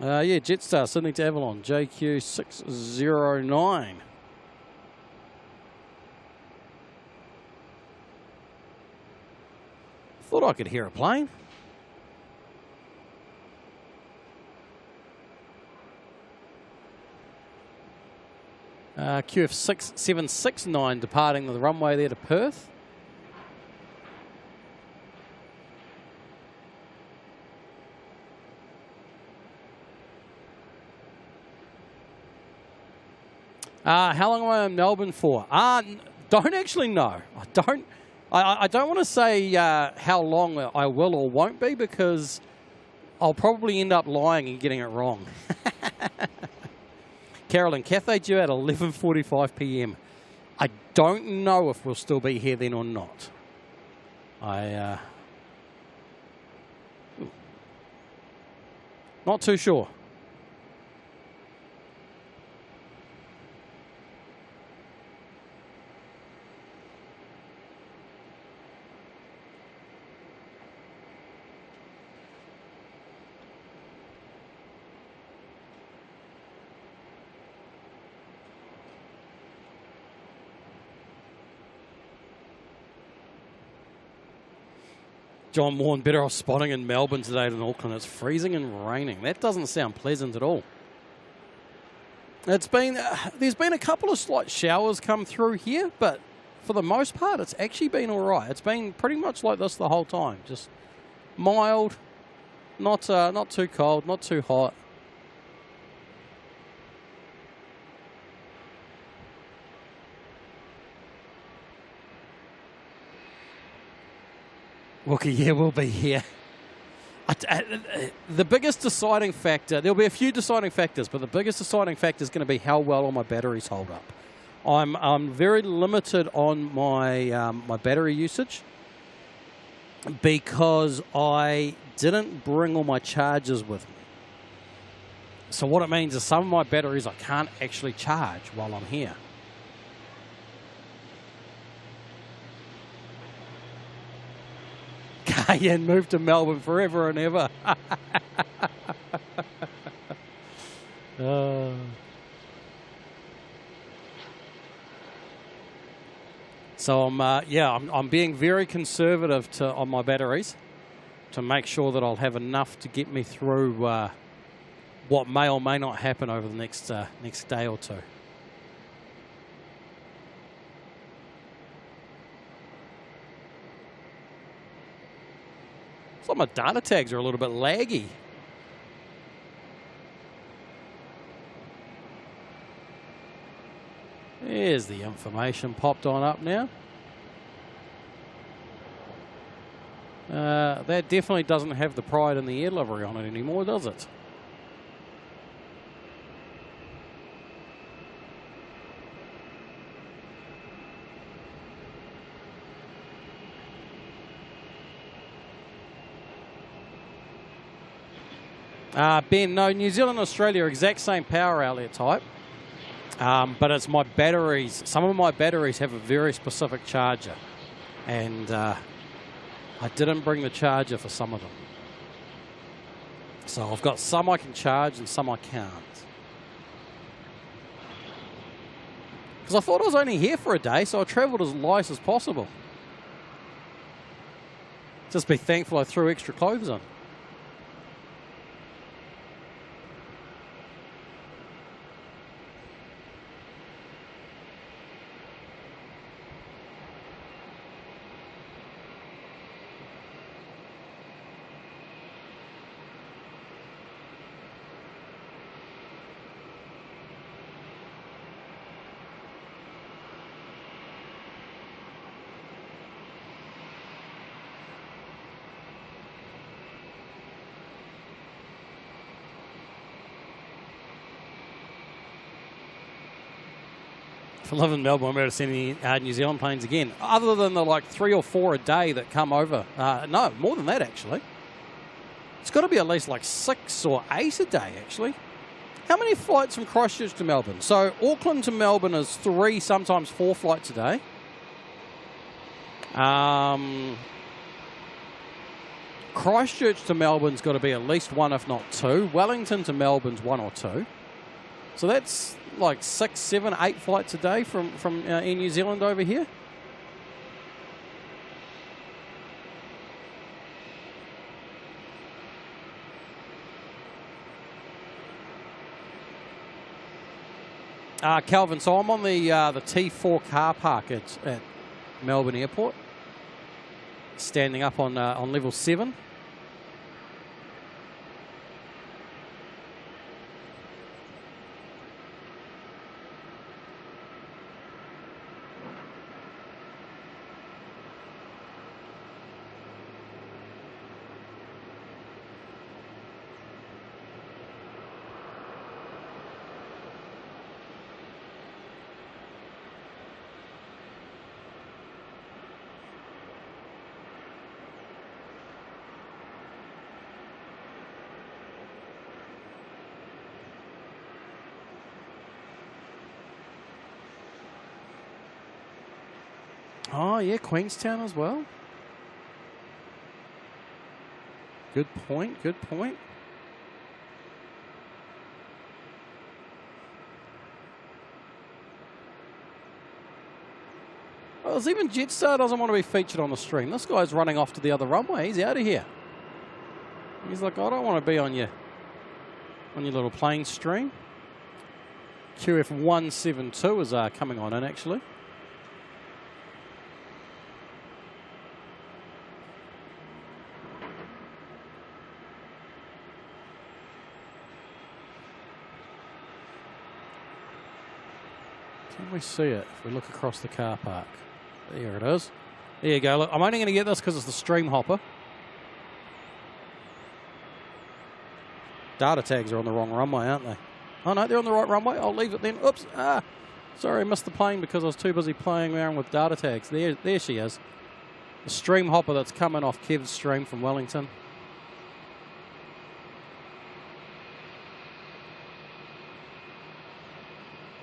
Yeah, Jetstar, Sydney to Avalon, JQ609. Thought I could hear a plane. QF6769 departing the runway there to Perth. How long am I in Melbourne for? Don't actually know. I don't want to say how long I will or won't be, because I'll probably end up lying and getting it wrong. Carolyn, Cathay due at 11:45 p.m. I don't know if we'll still be here then or not. Not too sure. John Warren, better off spotting in Melbourne today than Auckland. It's freezing and raining. That doesn't sound pleasant at all. It's been there's been a couple of slight showers come through here, but for the most part, it's actually been all right. It's been pretty much like this the whole time. Just mild, not too cold, not too hot. Wookie, yeah, we'll be here. The biggest deciding factor, there'll be a few deciding factors, but the biggest deciding factor is going to be how well all my batteries hold up. I'm very limited on my my battery usage because I didn't bring all my chargers with me. So what it means is some of my batteries I can't actually charge while I'm here. And moved to Melbourne forever and ever. So I'm being very conservative on my batteries to make sure that I'll have enough to get me through what may or may not happen over the next day or two. It's like my data tags are a little bit laggy. There's the information popped on up now. That definitely doesn't have the Pride in the Air livery on it anymore, does it? Ben, no, New Zealand and Australia are exact same power outlet type. But it's my batteries. Some of my batteries have a very specific charger. And I didn't bring the charger for some of them. So I've got some I can charge and some I can't. Because I thought I was only here for a day, so I travelled as light as possible. Just be thankful I threw extra clothes on. If I live in Melbourne, I'm about to send any New Zealand planes again. Other than the like 3 or 4 a day that come over. No, more than that actually. It's got to be at least like 6 or 8 a day actually. How many flights from Christchurch to Melbourne? So Auckland to Melbourne is 3, sometimes 4 flights a day. Christchurch to Melbourne's got to be at least 1, if not 2. Wellington to Melbourne's 1 or 2. So that's like 6, 7, 8 flights a day from Air New Zealand over here. Calvin, so I'm on the T4 car park at Melbourne Airport, standing up on level 7. Oh, yeah, Queenstown as well. Good point, good point. Well, even Jetstar doesn't want to be featured on the stream. This guy's running off to the other runway. He's out of here. He's like, I don't want to be on your little plane stream. QF 172 is coming on in, actually. Can we see it if we look across the car park? There it is. There you go. Look, I'm only going to get this because it's the stream hopper. Data tags are on the wrong runway, aren't they? Oh, no, they're on the right runway. I'll leave it then. Oops. Sorry, I missed the plane because I was too busy playing around with data tags. There she is. The stream hopper that's coming off Kev's stream from Wellington.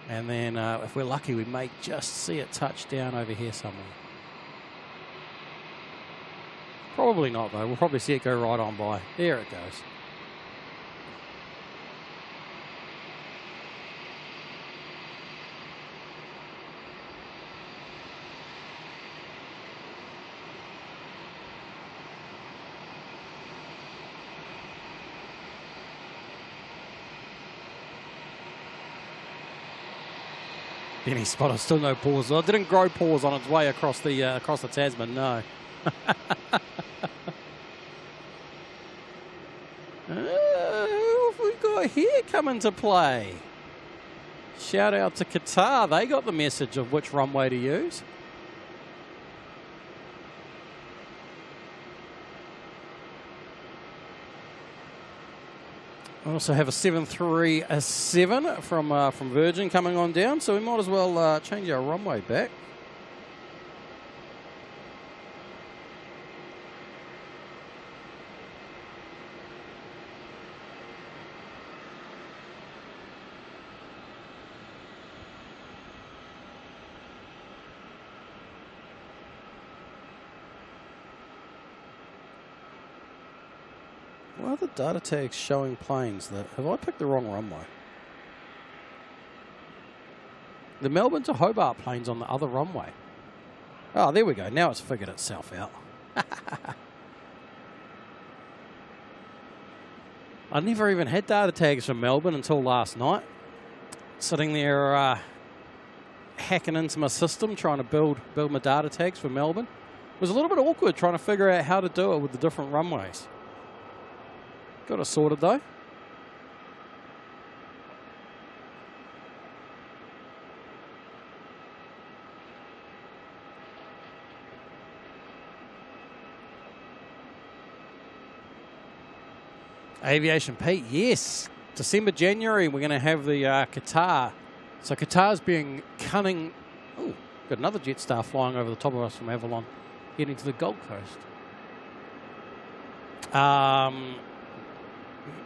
And then if we're lucky, we may just see it touch down over here somewhere. Probably not, though. We'll probably see it go right on by. There it goes. Any spotter, still no pause. Well, it didn't grow pause on its way across the Tasman, no. Who have we got here coming to play? Shout out to Qatar. They got the message of which runway to use. We also have a 737 from Virgin coming on down, so we might as well change our runway back. Why are the data tags showing planes that... Have I picked the wrong runway? The Melbourne to Hobart plane's on the other runway. Oh, there we go. Now it's figured itself out. I never even had data tags for Melbourne until last night. Sitting there hacking into my system, trying to build my data tags for Melbourne. It was a little bit awkward trying to figure out how to do it with the different runways. Got it sorted though. Aviation Pete, yes. December, January, we're going to have the Qatar. So Qatar's being cunning. Oh, got another Jetstar flying over the top of us from Avalon, heading to the Gold Coast.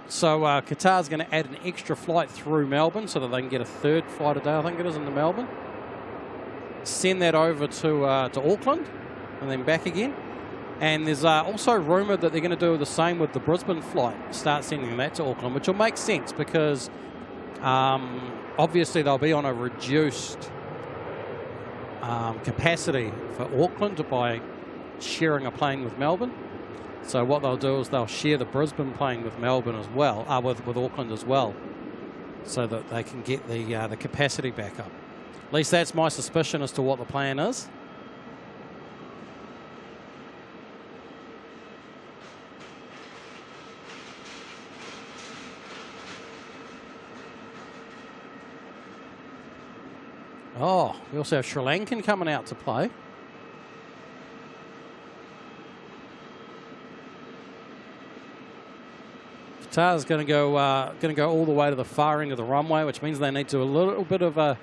So Qatar's going to add an extra flight through Melbourne so that they can get a third flight a day, I think it is, into Melbourne. Send that over to Auckland and then back again. And there's also rumoured that they're going to do the same with the Brisbane flight, start sending that to Auckland, which will make sense because obviously they'll be on a reduced capacity for Auckland by sharing a plane with Melbourne. So what they'll do is they'll share the Brisbane plane with Melbourne as well, with Auckland as well, so that they can get the capacity back up. At least that's my suspicion as to what the plan is. Oh, we also have Sri Lankan coming out to play. Qatar's going to go all the way to the far end of the runway, which means they need to do a little bit of a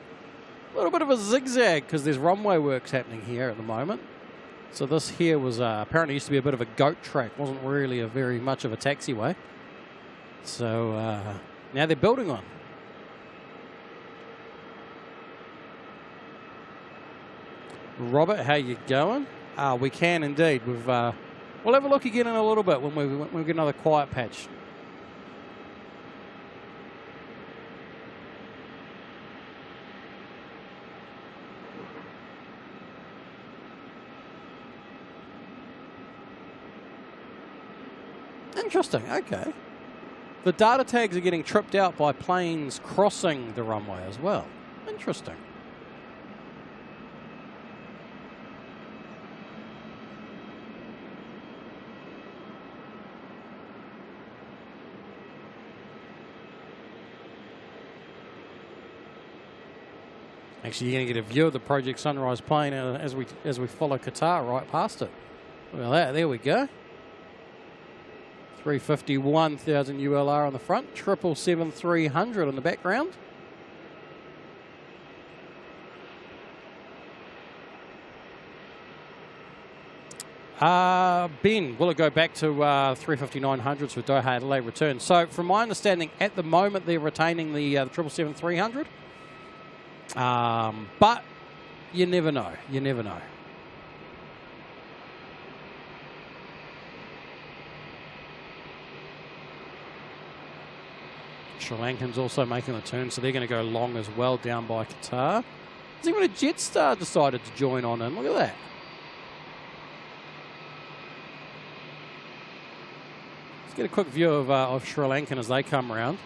zigzag because there's runway works happening here at the moment. So this here was apparently used to be a bit of a goat track, wasn't really very much of a taxiway. So now they're building one. Robert, how you going? We can indeed. We'll have a look again in a little bit when we get another quiet patch. Interesting, okay. The data tags are getting tripped out by planes crossing the runway as well. Interesting. Actually, you're going to get a view of the Project Sunrise plane as we follow Qatar right past it. Look at that, there we go. 351,000 ULR on the front, 777-300 on the background. Ben, will it go back to 35900s with Doha Adelaide return? So, from my understanding, at the moment they're retaining the 777-300. But you never know. You never know. Sri Lankans also making the turn, so they're going to go long as well down by Qatar. There's even a Jetstar decided to join on in. Look at that. Let's get a quick view of Sri Lankan as they come around.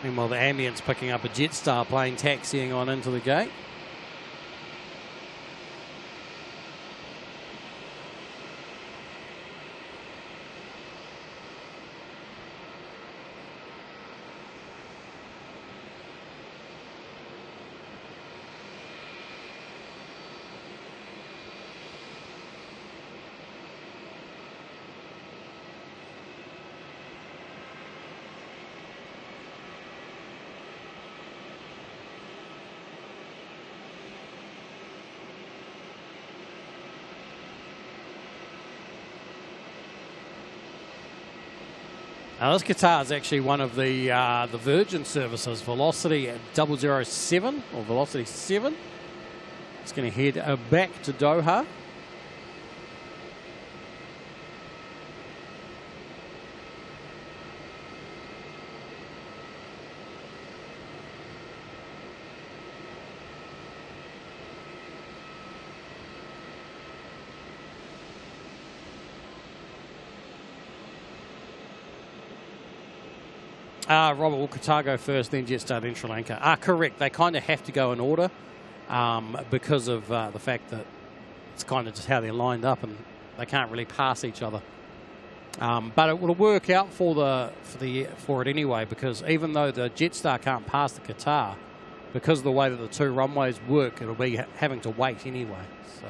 Meanwhile, the ambience picking up a Jetstar plane taxiing on into the gate. Now this Qatar is actually one of the Virgin services, Velocity at 007 or Velocity 7. It's going to head back to Doha. Robert, will Qatar go first, then Jetstar, then Sri Lanka? Correct. They kind of have to go in order because of the fact that it's kind of just how they're lined up and they can't really pass each other. But it will work out for it anyway, because even though the Jetstar can't pass the Qatar, because of the way that the two runways work, it'll be having to wait anyway. So.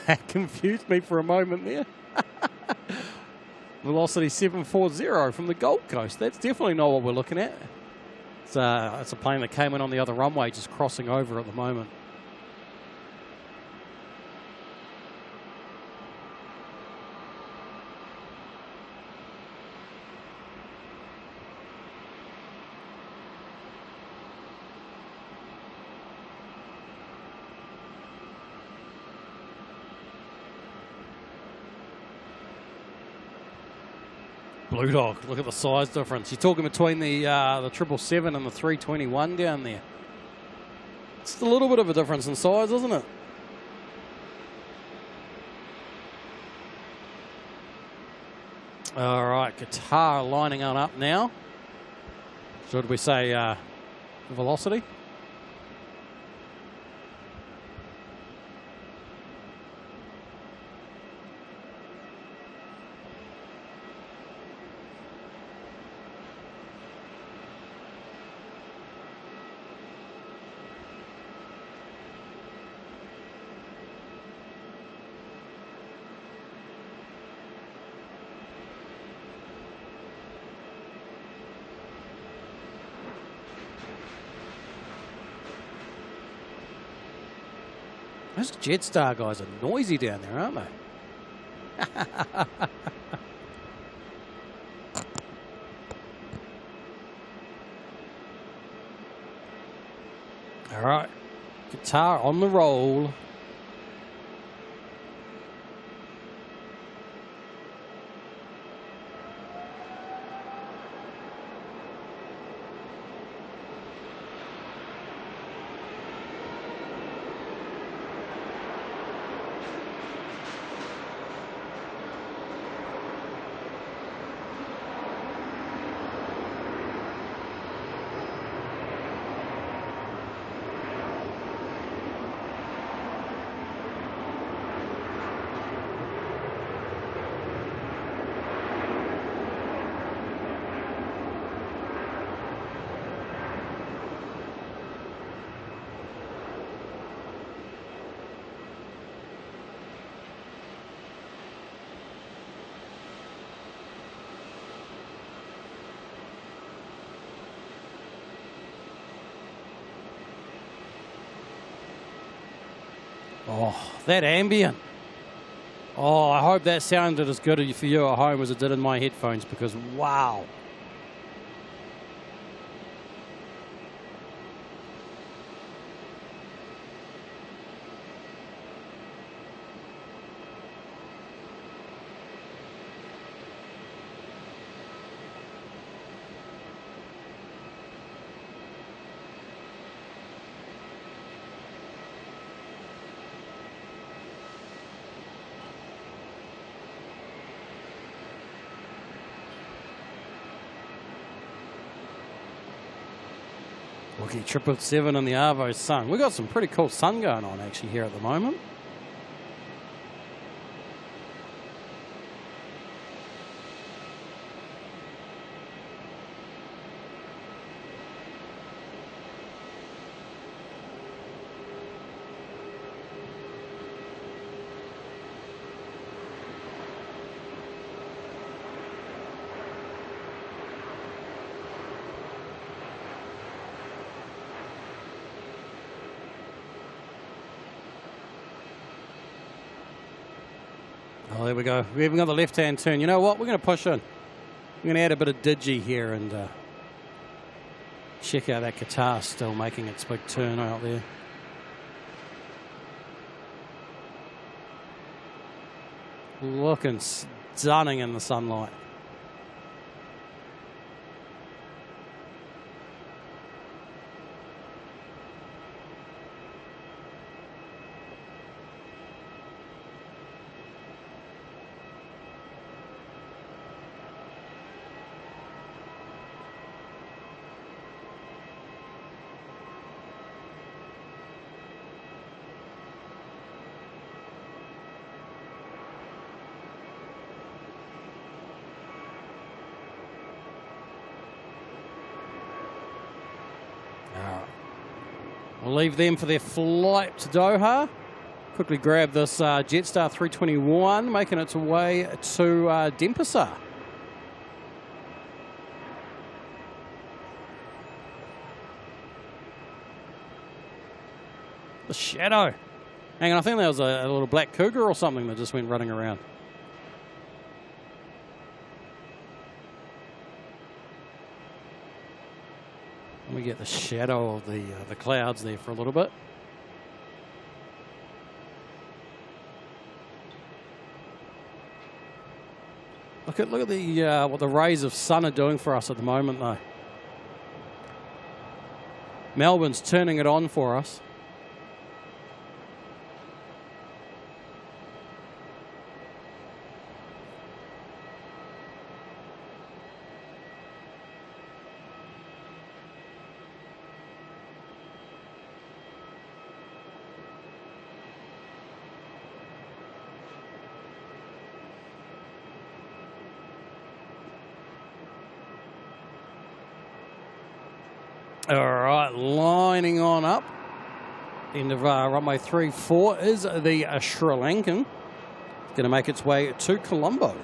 That confused me for a moment there. Velocity 740 from the Gold Coast. That's definitely not what we're looking at. It's a plane that came in on the other runway, just crossing over at the moment. Blue Dog, look at the size difference. You're talking between the 777 and the 321 down there. It's a little bit of a difference in size, isn't it? All right, Qatar lining on up now. Should we say Velocity? Those Jetstar guys are noisy down there, aren't they? All right, Qatar on the roll. Oh, that ambient. Oh, I hope that sounded as good for you at home as it did in my headphones, because wow. Lucky 777 and the Arvo sun. We've got some pretty cool sun going on actually here at the moment. Oh, there we go. We even got the left-hand turn. You know what? We're going to push in. We're going to add a bit of digi here and check out that Qatar still making its big turn out there. Looking stunning in the sunlight. We'll leave them for their flight to Doha. Quickly grab this Jetstar 321, making its way to Denpasar. The shadow. Hang on, I think there was a little black cougar or something that just went running around. We get the shadow of the clouds there for a little bit. Look at the what the rays of sun are doing for us at the moment, though. Melbourne's turning it on for us. All right, lining on up. End of runway 34 is the Sri Lankan. It's going to make its way to Colombo.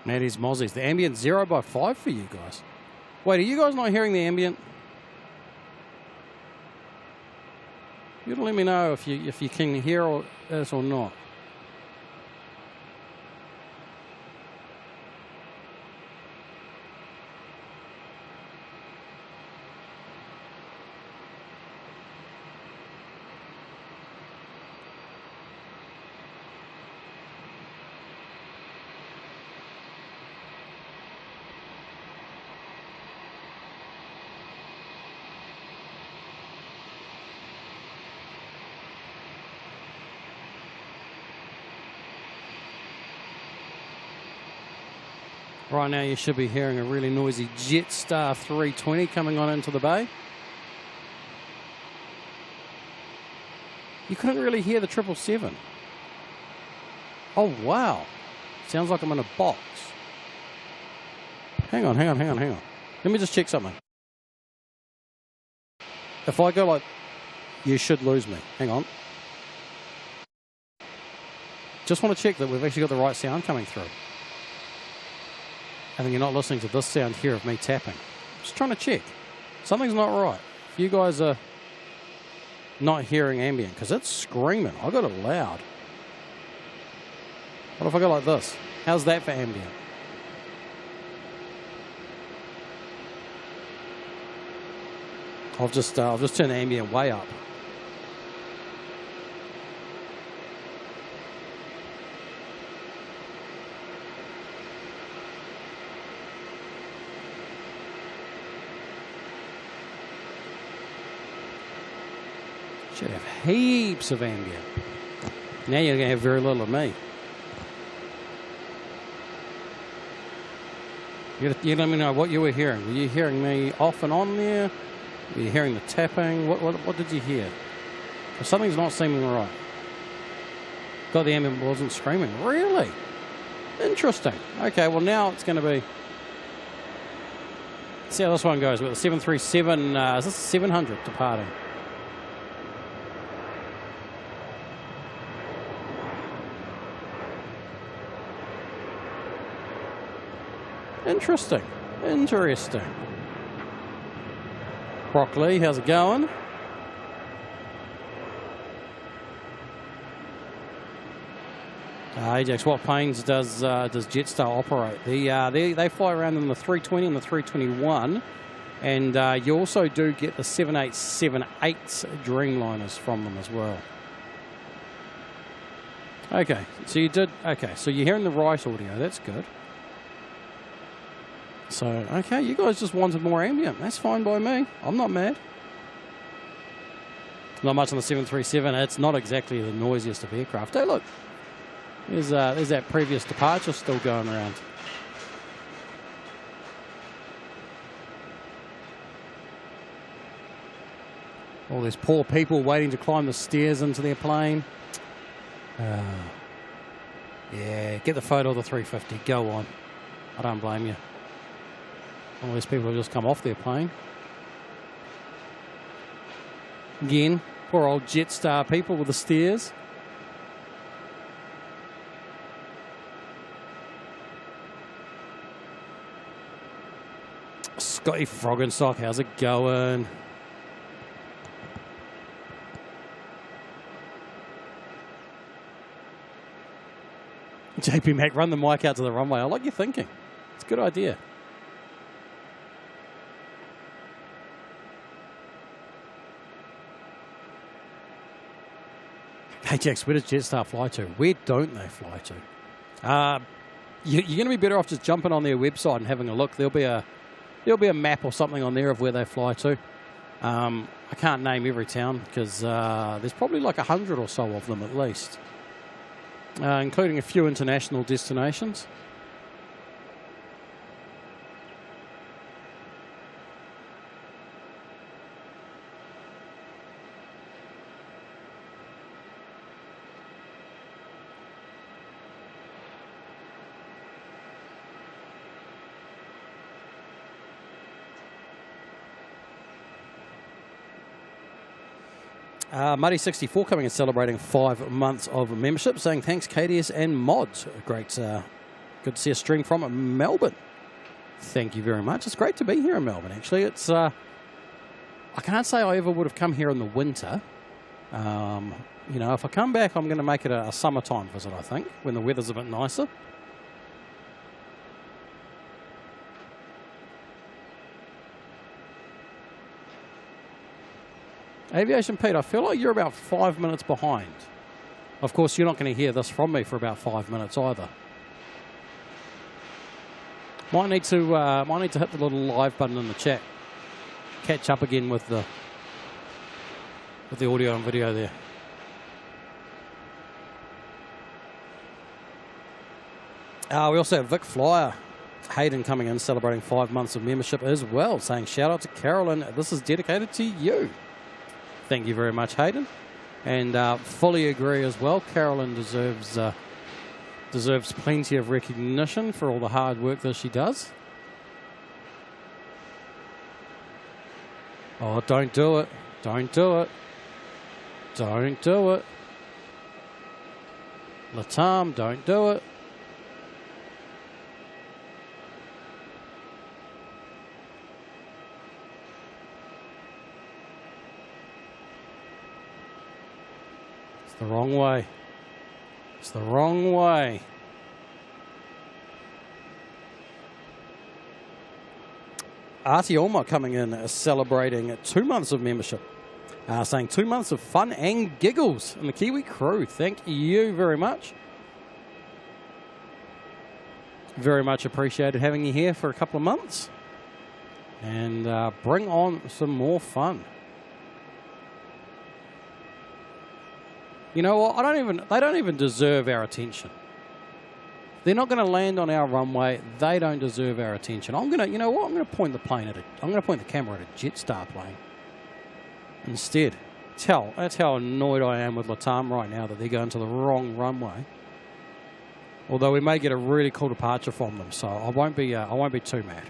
That is Mozzie's. The ambient 0/5 for you guys. Wait, are you guys not hearing the ambient? You gotta let me know if you can hear this or not. Right now you should be hearing a really noisy Jetstar 320 coming on into the bay. You couldn't really hear the 777. Oh, wow. Sounds like I'm in a box. Hang on. Let me just check something. If I go like, you should lose me. Hang on. Just want to check that we've actually got the right sound coming through. And then you're not listening to this sound here of me tapping. Just trying to check. Something's not right. If you guys are not hearing ambient, because it's screaming. I got it loud. What if I go like this? How's that for ambient? I've just turned the ambient way up. Should have heaps of ambient. Now you're going to have very little of me. You let me know what you were hearing. Were you hearing me off and on there? Were you hearing the tapping? What did you hear? Well, something's not seeming right. God, the ambient wasn't screaming. Really? Interesting. Okay, well now it's going to be... Let's see how this one goes. With the 737, is this 700 departing? Interesting. Broccoli, how's it going? Ajax, what planes does Jetstar operate? They fly around in the 320 and the 321, and you also do get the 787-8 Dreamliners from them as well. Okay, so you did. Okay, so you're hearing the right audio. That's good. So, okay, you guys just wanted more ambient. That's fine by me. I'm not mad. Not much on the 737. It's not exactly the noisiest of aircraft. Hey, look. There's that previous departure still going around. All these poor people waiting to climb the stairs into their plane. Yeah, get the photo of the 350. Go on. I don't blame you. All these people have just come off their plane. Again, poor old Jetstar people with the stairs. Scotty Froggenstock, how's it going? JP Mac, run the mic out to the runway. I like your thinking. It's a good idea. Hey, Jax, where does Jetstar fly to? Where don't they fly to? You're going to be better off just jumping on their website and having a look. There'll be a map or something on there of where they fly to. I can't name every town because there's probably like 100 or so of them at least, including a few international destinations. Muddy64 coming and celebrating 5 months of membership, saying thanks, KDS and mods. Great, good to see a stream from Melbourne. Thank you very much. It's great to be here in Melbourne, actually. It's I can't say I ever would have come here in the winter. You know, if I come back, I'm going to make it a summertime visit, I think, when the weather's a bit nicer. Aviation Pete, I feel like you're about 5 minutes behind. Of course, you're not going to hear this from me for about 5 minutes either. Might need to hit the little live button in the chat. Catch up again with the audio and video there. We also have Vic Flyer, Hayden coming in celebrating 5 months of membership as well, saying shout out to Carolyn. This is dedicated to you. Thank you very much, Hayden. And fully agree as well. Carolyn deserves plenty of recognition for all the hard work that she does. Oh, don't do it. Don't do it. Don't do it. Latam, don't do it. It's the wrong way. It's the wrong way. Artioma coming in celebrating 2 months of membership. Saying 2 months of fun and giggles in the Kiwi crew. Thank you very much. Very much appreciated having you here for a couple of months. And bring on some more fun. You know what? They don't even deserve our attention. They're not going to land on our runway. They don't deserve our attention. You know what? I'm going to point the camera at a Jetstar plane instead. That's how annoyed I am with Latam right now that they're going to the wrong runway. Although we may get a really cool departure from them, so I won't be too mad.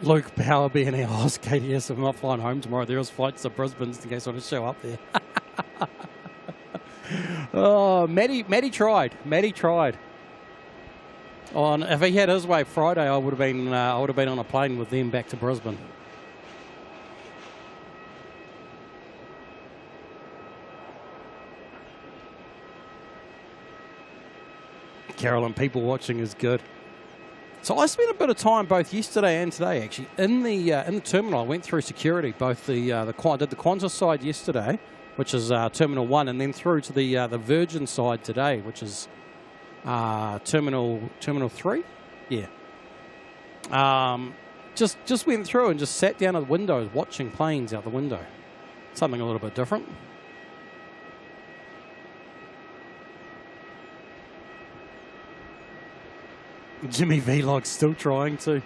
Luke Power being our host, KDS, I'm not flying home tomorrow. There's flights to Brisbane in case I want to show up there. Oh, Matty tried. If he had his way Friday, I would have been on a plane with them back to Brisbane. Carolyn, people watching is good. So I spent a bit of time both yesterday and today, actually, in the terminal. I went through security, both did the Qantas side yesterday, which is Terminal 1, and then through to the Virgin side today, which is Terminal 3. Yeah. Just went through and just sat down at the windows watching planes out the window. Something a little bit different. Jimmy Vlog's still trying to.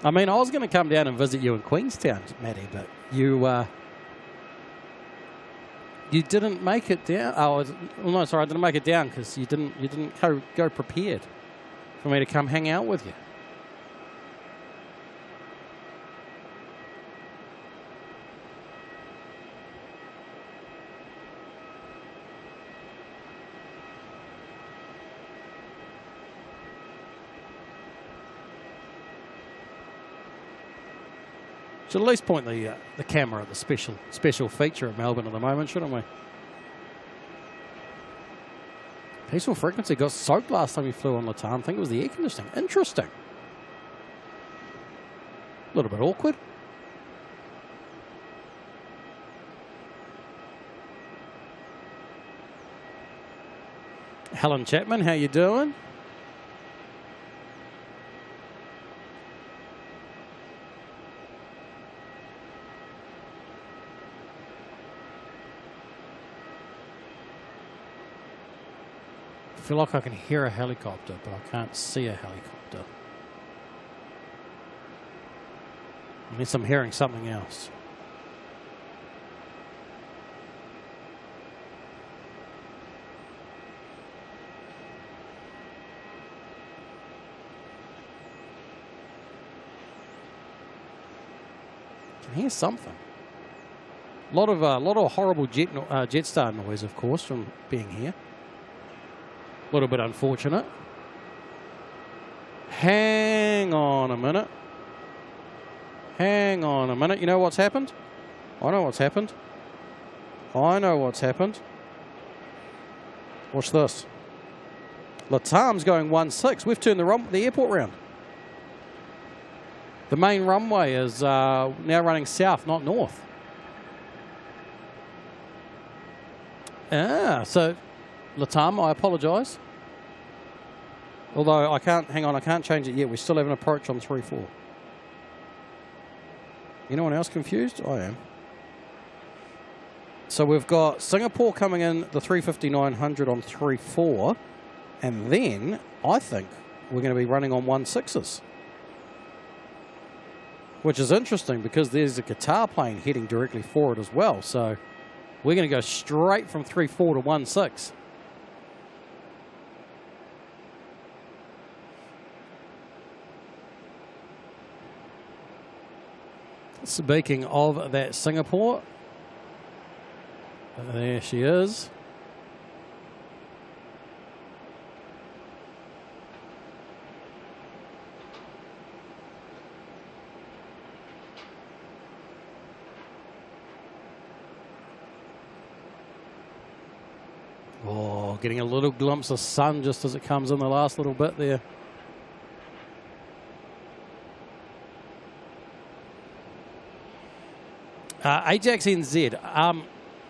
I mean, I was going to come down and visit you in Queenstown, Matty, but you didn't make it down. Oh, no, sorry, I didn't make it down because you didn't go prepared for me to come hang out with you. Should at least point the camera at the special feature of Melbourne at the moment, shouldn't we? Peaceful frequency got soaked last time we flew on Latam. I think it was the air conditioning. Interesting. A little bit awkward. Helen Chapman, how you doing? I feel like I can hear a helicopter, but I can't see a helicopter. Unless I'm hearing something else. I can hear something. A lot of horrible Jetstar noise, of course, from being here. A little bit unfortunate. Hang on a minute. Hang on a minute. You know what's happened? I know what's happened. I know what's happened. Watch this. Latam's going 1-6. We've turned the airport round. The main runway is now running south, not north. So Latam, I apologise. Although I can't change it yet. We still have an approach on 3-4. Anyone else confused? I am. So we've got Singapore coming in the 350-900 on 3.4, and then I think we're going to be running on 1.6s, which is interesting because there's a Qatar plane heading directly for it as well. So we're going to go straight from 3.4 to 1.6. Speaking of that Singapore, there she is. Oh, getting a little glimpse of sun just as it comes in the last little bit there. Ajax NZ.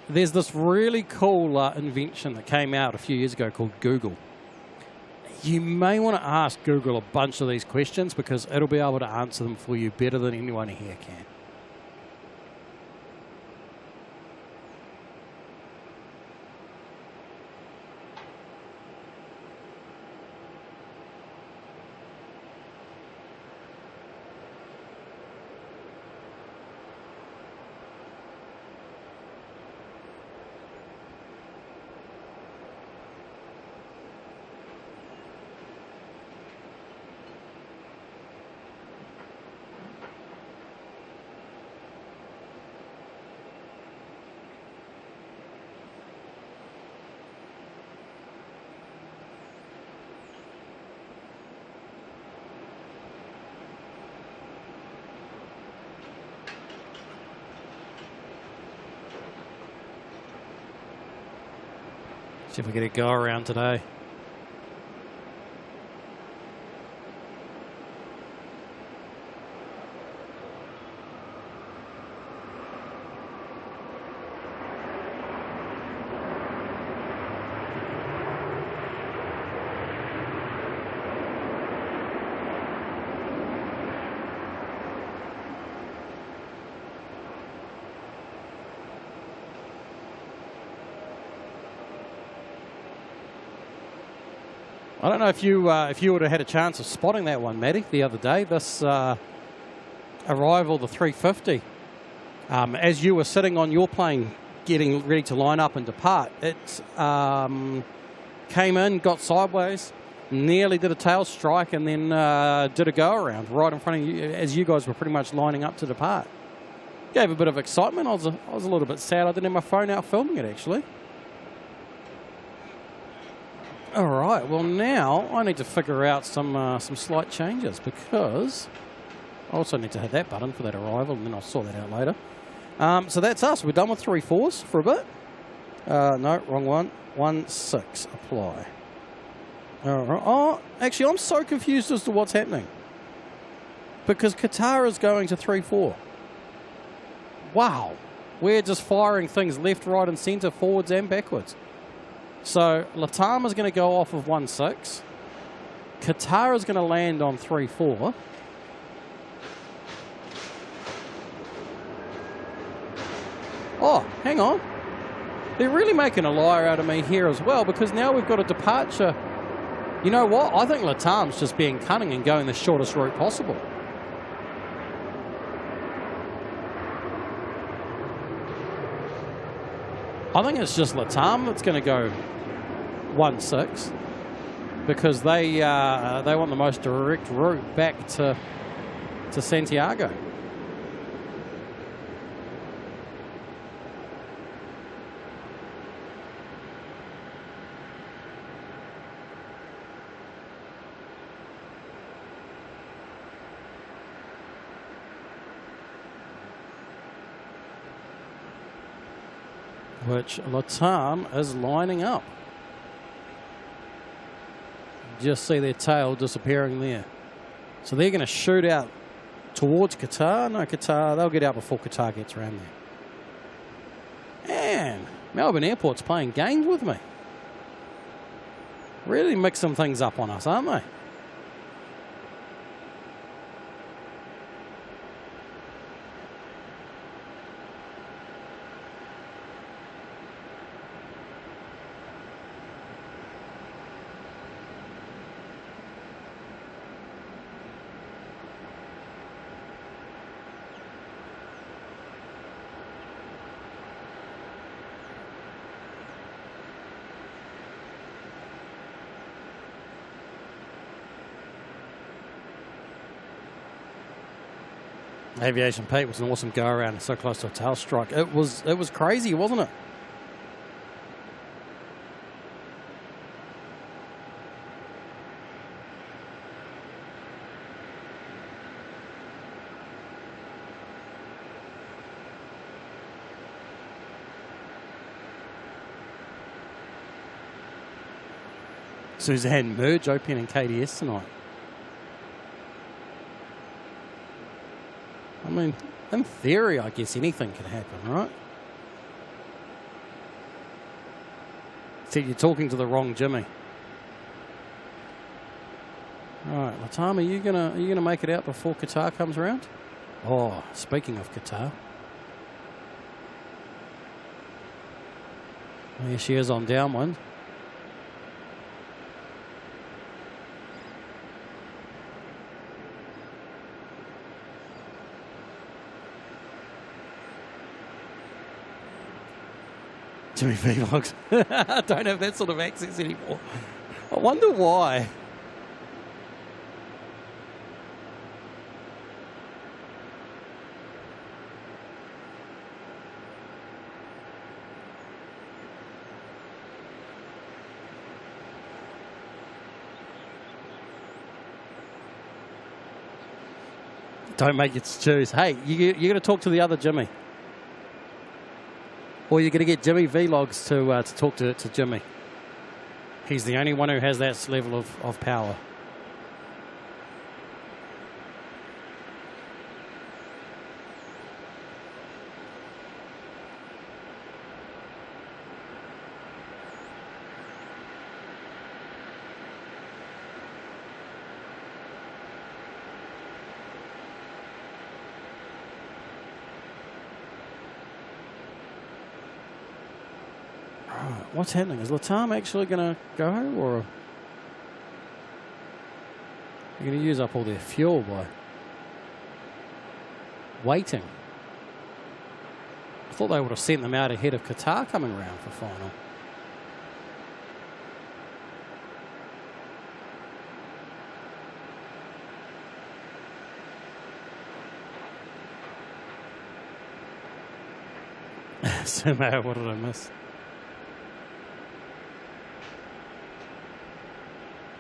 There's this really cool invention that came out a few years ago called Google. You may want to ask Google a bunch of these questions because it'll be able to answer them for you better than anyone here can. See if we get a go around today. I don't know if you would have had a chance of spotting that one, Matty, the other day. This arrival, the 350, as you were sitting on your plane getting ready to line up and depart, it came in, got sideways, nearly did a tail strike, and then did a go around right in front of you as you guys were pretty much lining up to depart. Gave a bit of excitement. I was a little bit sad I didn't have my phone out filming it, actually. All right, well now I need to figure out some slight changes because I also need to hit that button for that arrival, and then I'll sort that out later. So that's us. We're done with 3.4s for a bit. No, wrong one. 1.6, apply. All right. Oh, actually, I'm so confused as to what's happening because Qatar is going to 3.4. Wow, we're just firing things left, right, and centre, forwards and backwards. So Latam is going to go off of 1.6. Qatar is going to land on 3.4. Oh, hang on. They're really making a liar out of me here as well because now we've got a departure. You know what? I think Latam's just being cunning and going the shortest route possible. I think it's just Latam that's going to go 1.6 because they want the most direct route back to Santiago. Which Latam is lining up. Just see their tail disappearing there. So they're going to shoot out towards Qatar. No, Qatar, they'll get out before Qatar gets around there. And Melbourne Airport's playing games with me. Really mixing things up on us, aren't they? Aviation Pete was an awesome go around, so close to a tail strike. It was crazy, wasn't it? Suzanne Merge opening KDS tonight. I mean, in theory, I guess anything could happen, right? See, you're talking to the wrong Jimmy. All right, Latam, are you gonna make it out before Qatar comes around? Oh, speaking of Qatar, there she is on downwind. Jimmy Vlogs. I don't have that sort of access anymore. I wonder why. Don't make it choose. Hey, you're going to talk to the other Jimmy. Or you're going to get Jimmy Vlogs to talk to Jimmy. He's the only one who has that level of power. What's happening? Is Latam actually going to go, or are you going to use up all their fuel by waiting? I thought they would have sent them out ahead of Qatar coming around for final. Somehow, what did I miss?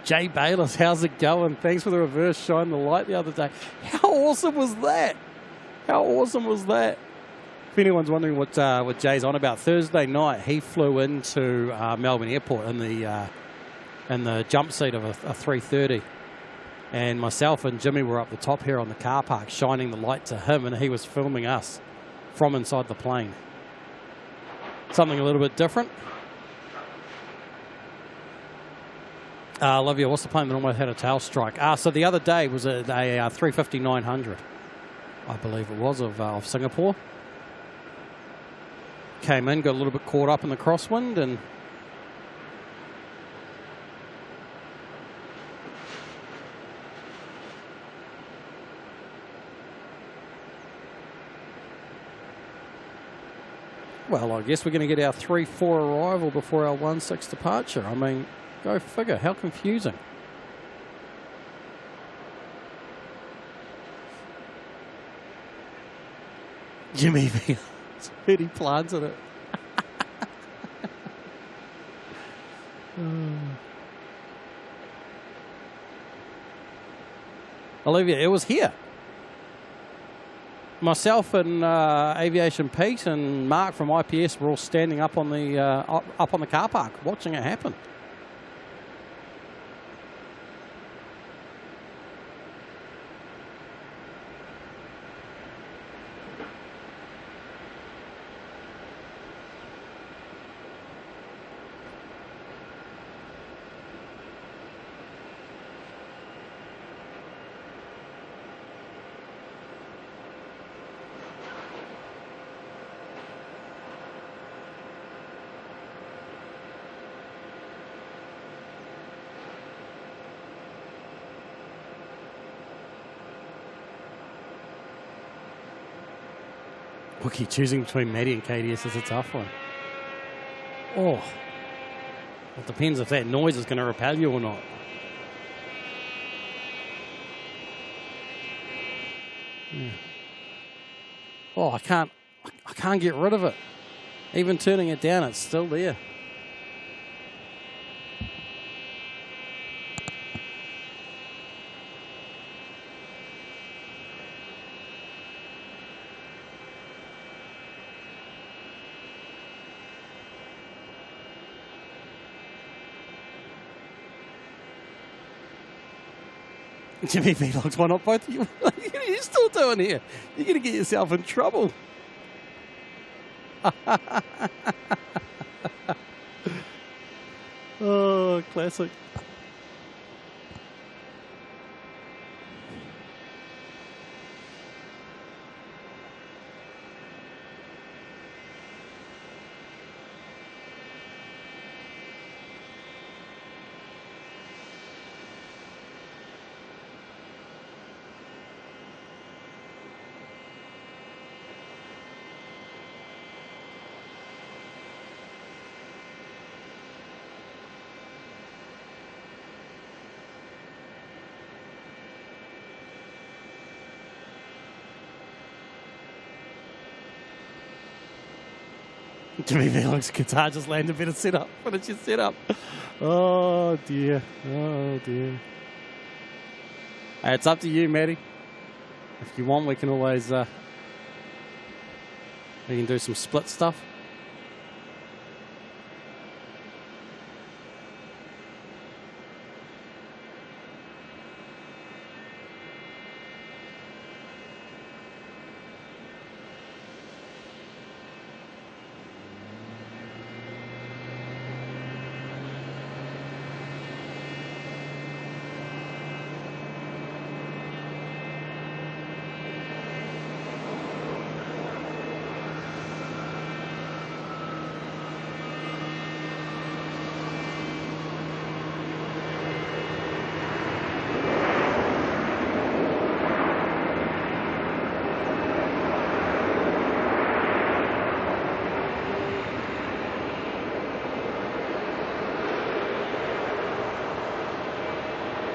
Jay Bayless, how's it going? Thanks for the reverse shine the light the other day. How awesome was that? How awesome was that? If anyone's wondering what Jay's on about, Thursday night he flew into Melbourne Airport in the jump seat of a 330, and myself and Jimmy were up the top here on the car park shining the light to him, and he was filming us from inside the plane. Something a little bit different. Olivia, what's the plane that almost had a tail strike? So the other day was a 350-900, I believe it was, of Singapore. Came in, got a little bit caught up in the crosswind, and well, I guess we're going to get our 3-4 arrival before our 1-6 departure. I mean, go figure. How confusing. Jimmy V. He planted it. Olivia, it was here. Myself and Aviation Pete and Mark from IPS were all standing up on the car park watching it happen. Wookie, choosing between Maddie and KDS is a tough one. Oh, it depends if that noise is going to repel you or not. Yeah. Oh, I can't get rid of it. Even turning it down, it's still there. Jimmy Vlogs, why not both of you? What are you still doing here? You're going to get yourself in trouble. Oh, classic. Jimmy Vlog's guitar just landed better set up. What did you set up? Oh dear. Oh dear. Hey, it's up to you, Maddie. If you want, we can always we can do some split stuff.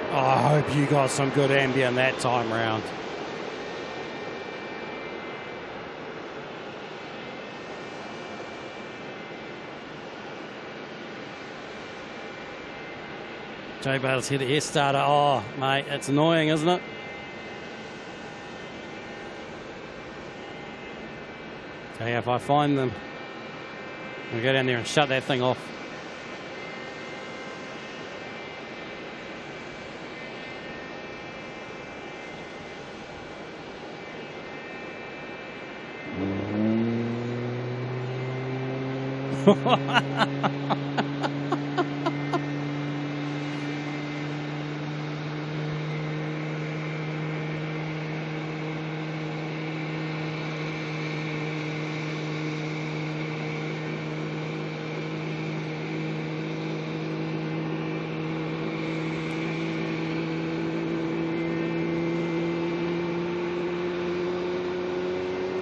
Oh, I hope you got some good ambient that time round. Jay Bale's hit a air starter. Oh, mate, it's annoying, isn't it? Okay, if I find them, I'll go down there and shut that thing off.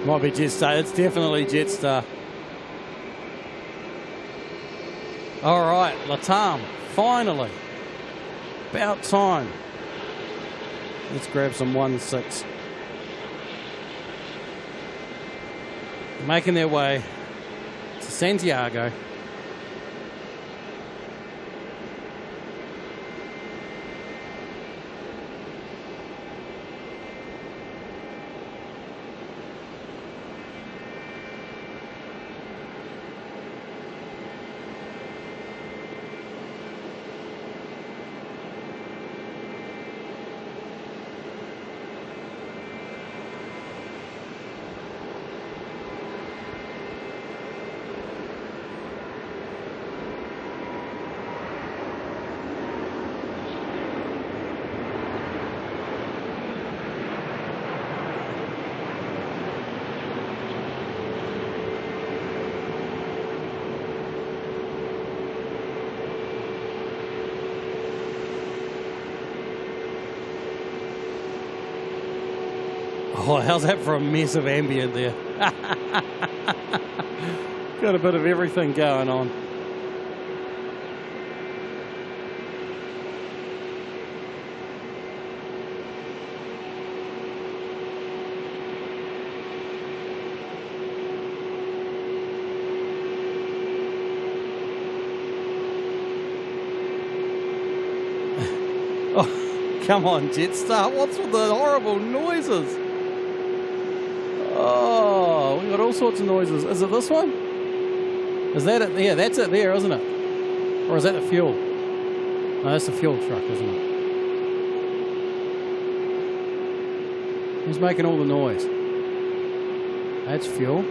Might be Jetstar. It's definitely Jetstar. All right, Latam, finally. About time. Let's grab some 1-6. Making their way to Santiago. Oh, how's that for a mess of ambient there? Got a bit of everything going on. Come on, Jetstar. What's with the horrible noises? Oh, we got all sorts of noises. Is it this one? Is that it? Yeah, that's it there, isn't it? Or is that the fuel? No, that's the fuel truck, isn't it? Who's making all the noise? That's fuel.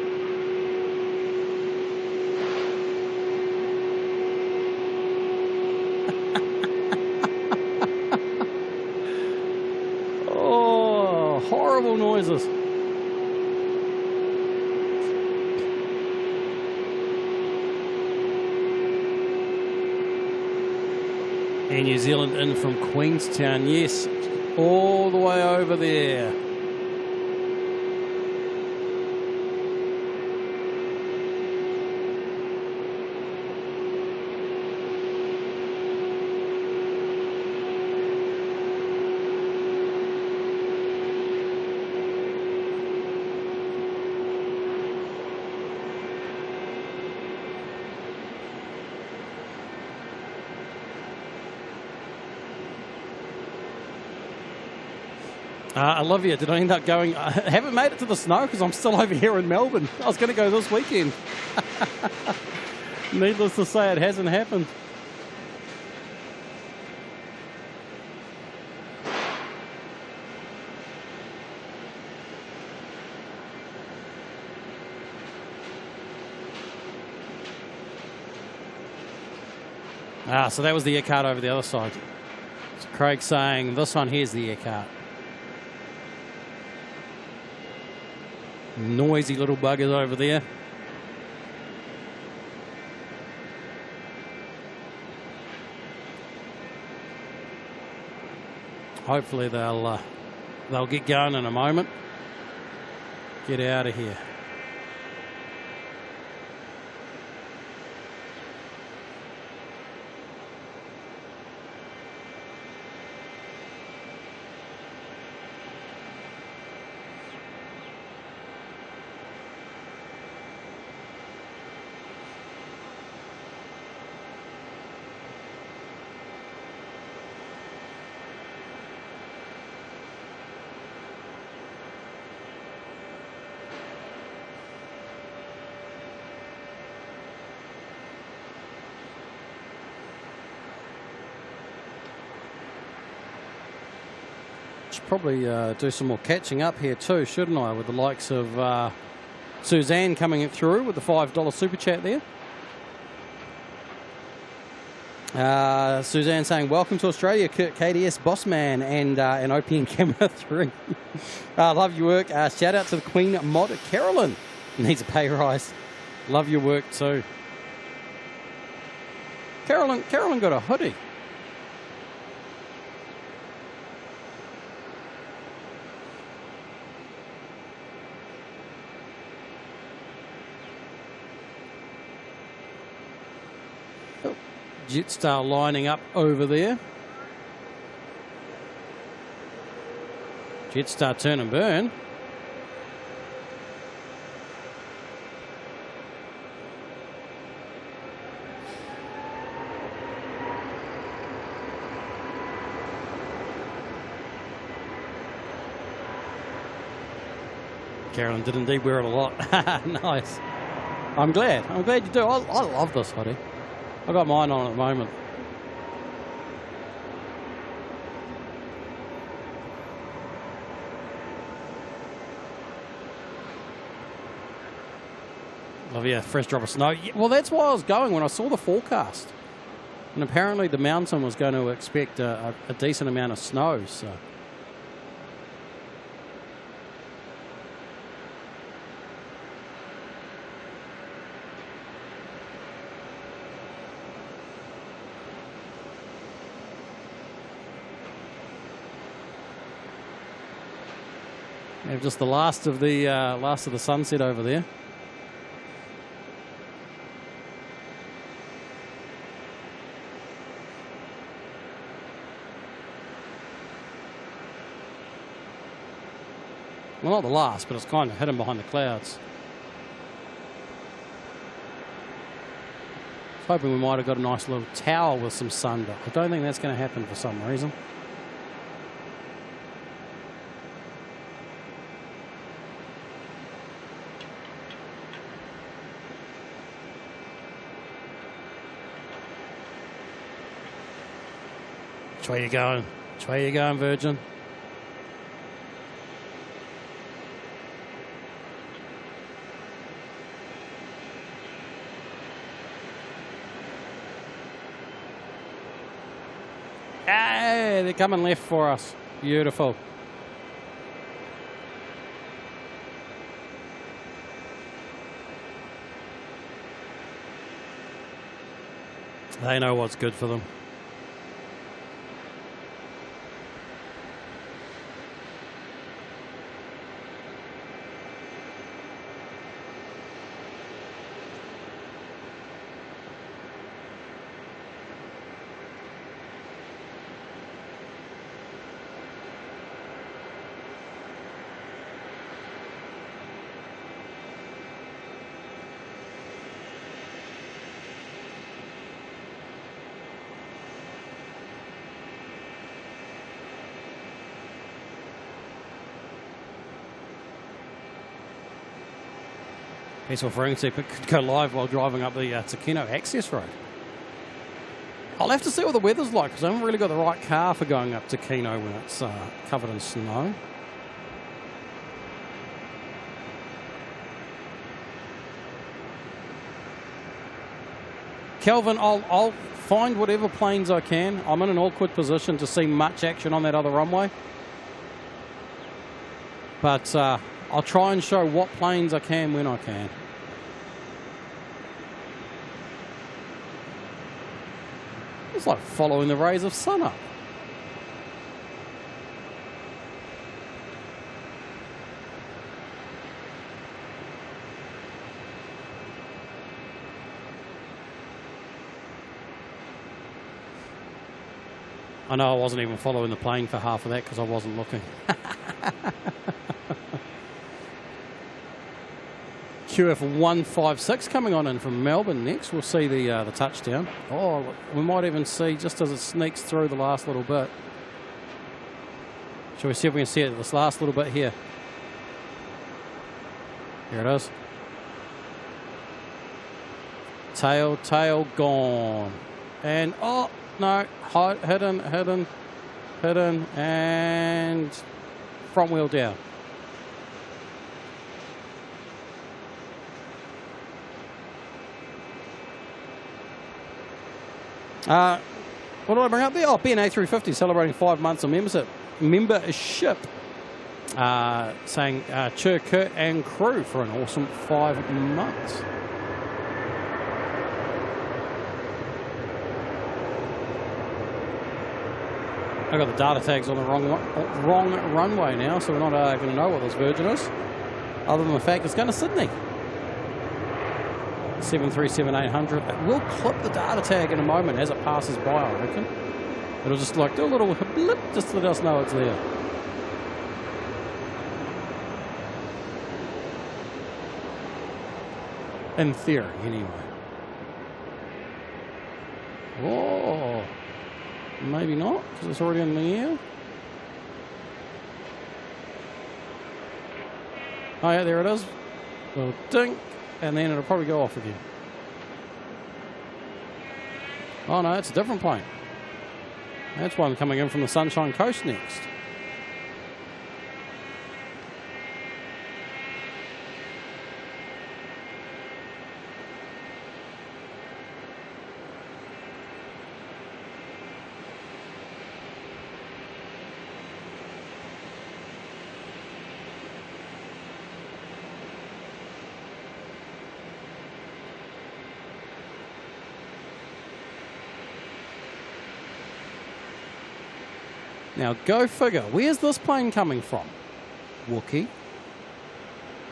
Oh, horrible noises. Air New Zealand in from Queenstown, yes, all the way over there. Olivia, did I end up going? I haven't made it to the snow because I'm still over here in Melbourne. I was going to go this weekend. Needless to say, it hasn't happened. So that was the air cart over the other side. So Craig saying this one here's the air cart. Noisy little buggers over there. Hopefully they'll get going in a moment. Get out of here. Should probably do some more catching up here too, shouldn't I? With the likes of Suzanne coming through with the $5 super chat there. Suzanne saying, welcome to Australia, Kurt KDS, Bossman, and OPN Camera 3. Love your work. Shout out to the Queen Mod, Carolyn. Needs a pay rise. Love your work too. Carolyn got a hoodie. Jetstar lining up over there. Jetstar turn and burn. Carolyn did indeed wear it a lot. Nice. I'm glad you do. I love this hoodie. I've got mine on at the moment. Oh yeah, fresh drop of snow. Yeah, well, that's why I was going when I saw the forecast. And apparently the mountain was going to expect a decent amount of snow, so... We have just the last of the sunset over there. Well, not the last, but it's kind of hidden behind the clouds. I was hoping we might have got a nice little tower with some sun, but I don't think that's going to happen for some reason. Which way you going? Which way you going, Virgin? Hey, they're coming left for us. Beautiful. They know what's good for them. Peaceful Forensic could go live while driving up the Takino access road. I'll have to see what the weather's like because I haven't really got the right car for going up Takino when it's covered in snow. Kelvin, I'll find whatever planes I can. I'm in an awkward position to see much action on that other runway. But I'll try and show what planes I can when I can. It's like following the rays of sun up. I know I wasn't even following the plane for half of that because I wasn't looking. QF 156 coming on in from Melbourne next. We'll see the touchdown. Oh, we might even see just as it sneaks through the last little bit. Shall we see if we can see it this last little bit here? Here it is. Tail gone. And, oh, no, hidden, and front wheel down. What did I bring up there? Oh, BNA 350 celebrating 5 months of membership. Saying cheer Kurt and crew for an awesome 5 months. I got the data tags on the wrong runway now, so we're not going to know what this Virgin is, other than the fact it's going to Sydney. 737-800. It will clip the data tag in a moment as it passes by, I reckon. It'll just like do a little blip just to let us know it's there. In theory, anyway. Whoa. Maybe not, because it's already in the air. Oh yeah, there it is. A little dink. And then it'll probably go off again. Oh no, it's a different plane. That's one coming in from the Sunshine Coast next. Now, go figure. Where's this plane coming from? Wookie.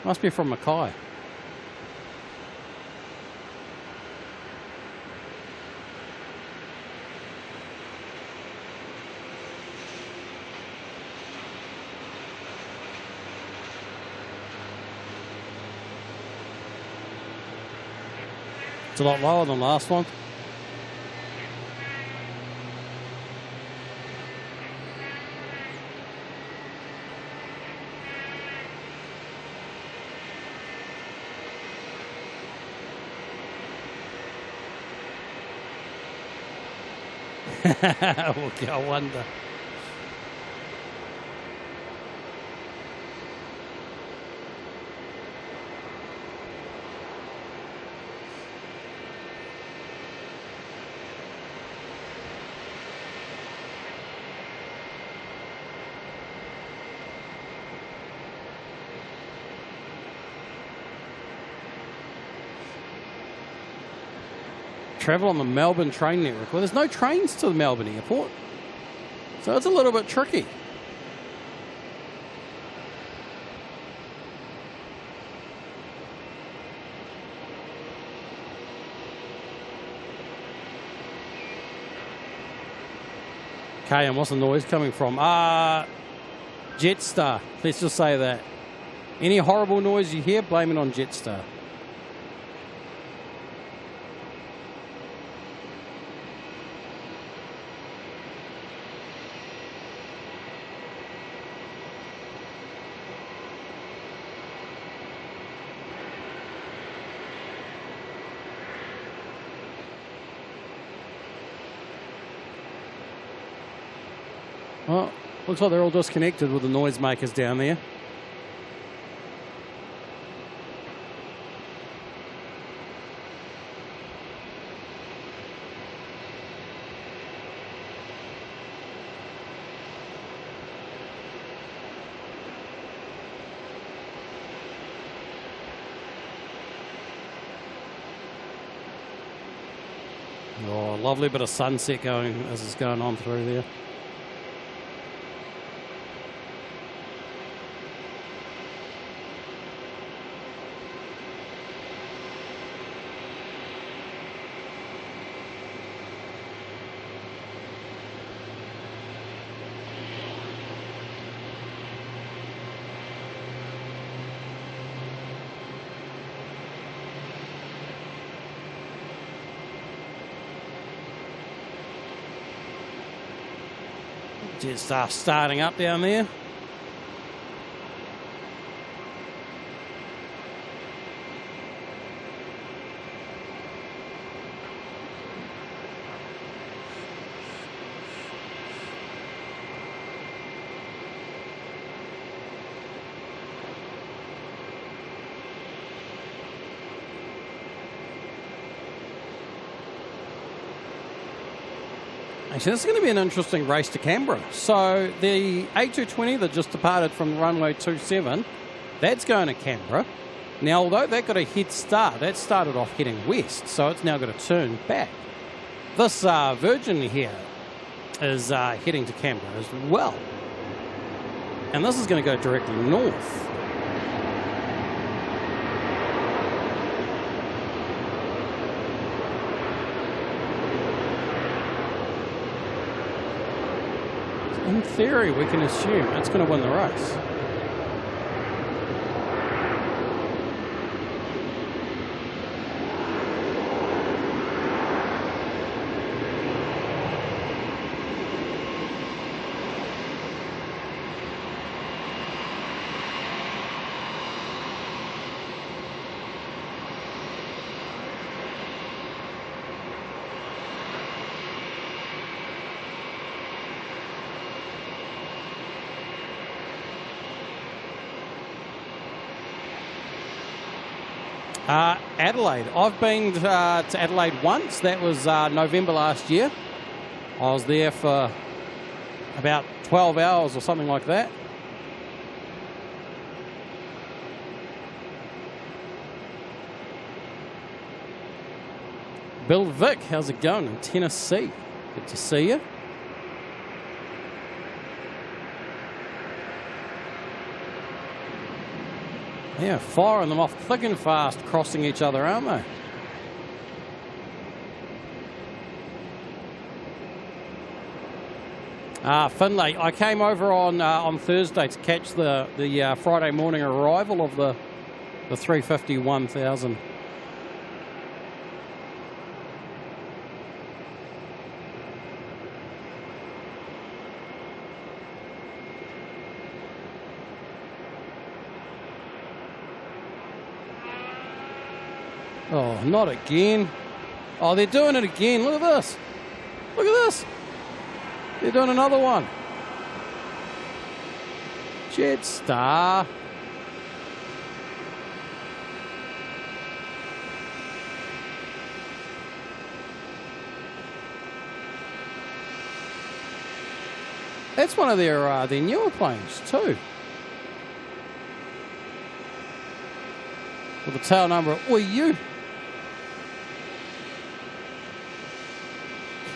Must be from Mackay. It's a lot lower than the last one. Okay, I wonder. Travel on the Melbourne train network. Well, there's no trains to the Melbourne airport, so it's a little bit tricky. Okay, and what's the noise coming from? Jetstar. Let's just say that. Any horrible noise you hear, blame it on Jetstar. Well, looks like they're all disconnected with the noisemakers down there. Oh, lovely bit of sunset going as it's going on through there. Jetstar starting up down there. Actually, this is going to be an interesting race to Canberra. So the A220 that just departed from runway 27, that's going to Canberra. Now, although that got a head start, that started off heading west, so it's now got to turn back. This Virgin here is heading to Canberra as well. And this is going to go directly north. In theory, we can assume it's going to win the race. Adelaide. I've been to Adelaide once. That was November last year. I was there for about 12 hours or something like that. Bill Vic, how's it going in Tennessee? Good to see you. Yeah, firing them off thick and fast, crossing each other, aren't they? Finlay. I came over on Thursday to catch the Friday morning arrival of the 350-1000. Oh, not again. Oh, they're doing it again. Look at this. Look at this. They're doing another one. Jetstar. That's one of their newer planes too. With the tail number of OU.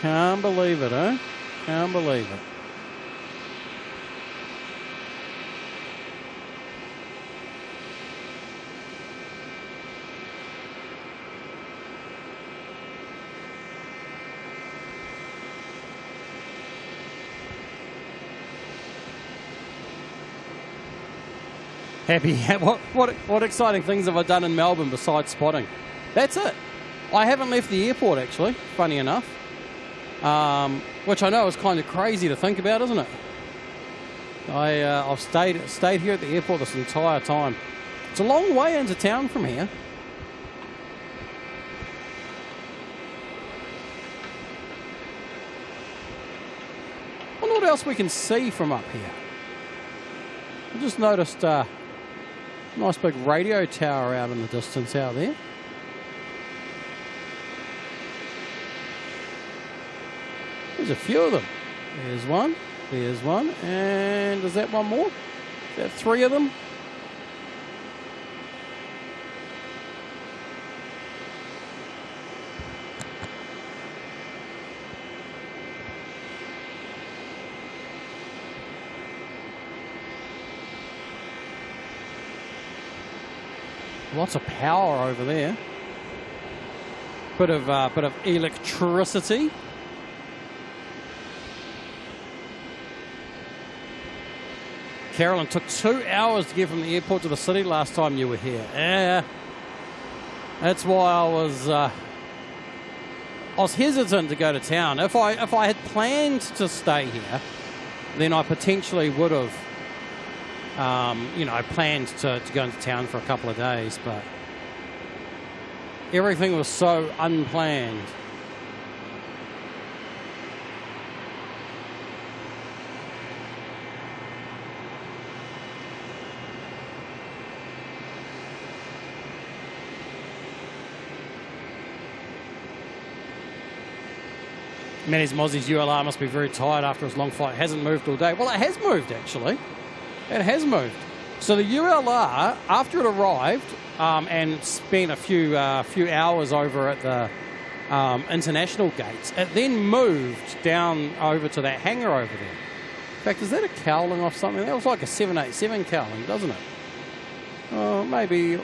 Can't believe it, eh? Can't believe it. Happy. What exciting things have I done in Melbourne besides spotting? That's it. I haven't left the airport, actually, funny enough. Which I know is kind of crazy to think about, isn't it? I've stayed here at the airport this entire time. It's a long way into town from here. I wonder what else we can see from up here. I just noticed a nice big radio tower out in the distance out there. There's a few of them. There's one. There's one. And is that one more? Is that three of them? Lots of power over there. Bit of electricity. Carolyn, took 2 hours to get from the airport to the city last time you were here. Yeah, that's why I was hesitant to go to town. If I had planned to stay here, then I potentially would have, planned to go into town for a couple of days. But everything was so unplanned. Manny's Mozzie's ULR must be very tired after his long flight. It hasn't moved all day. Well, it has moved, actually. It has moved. So the ULR, after it arrived and spent a few hours over at the international gates, it then moved down over to that hangar over there. In fact, is that a cowling off something? That was like a 787 cowling, doesn't it? Oh, maybe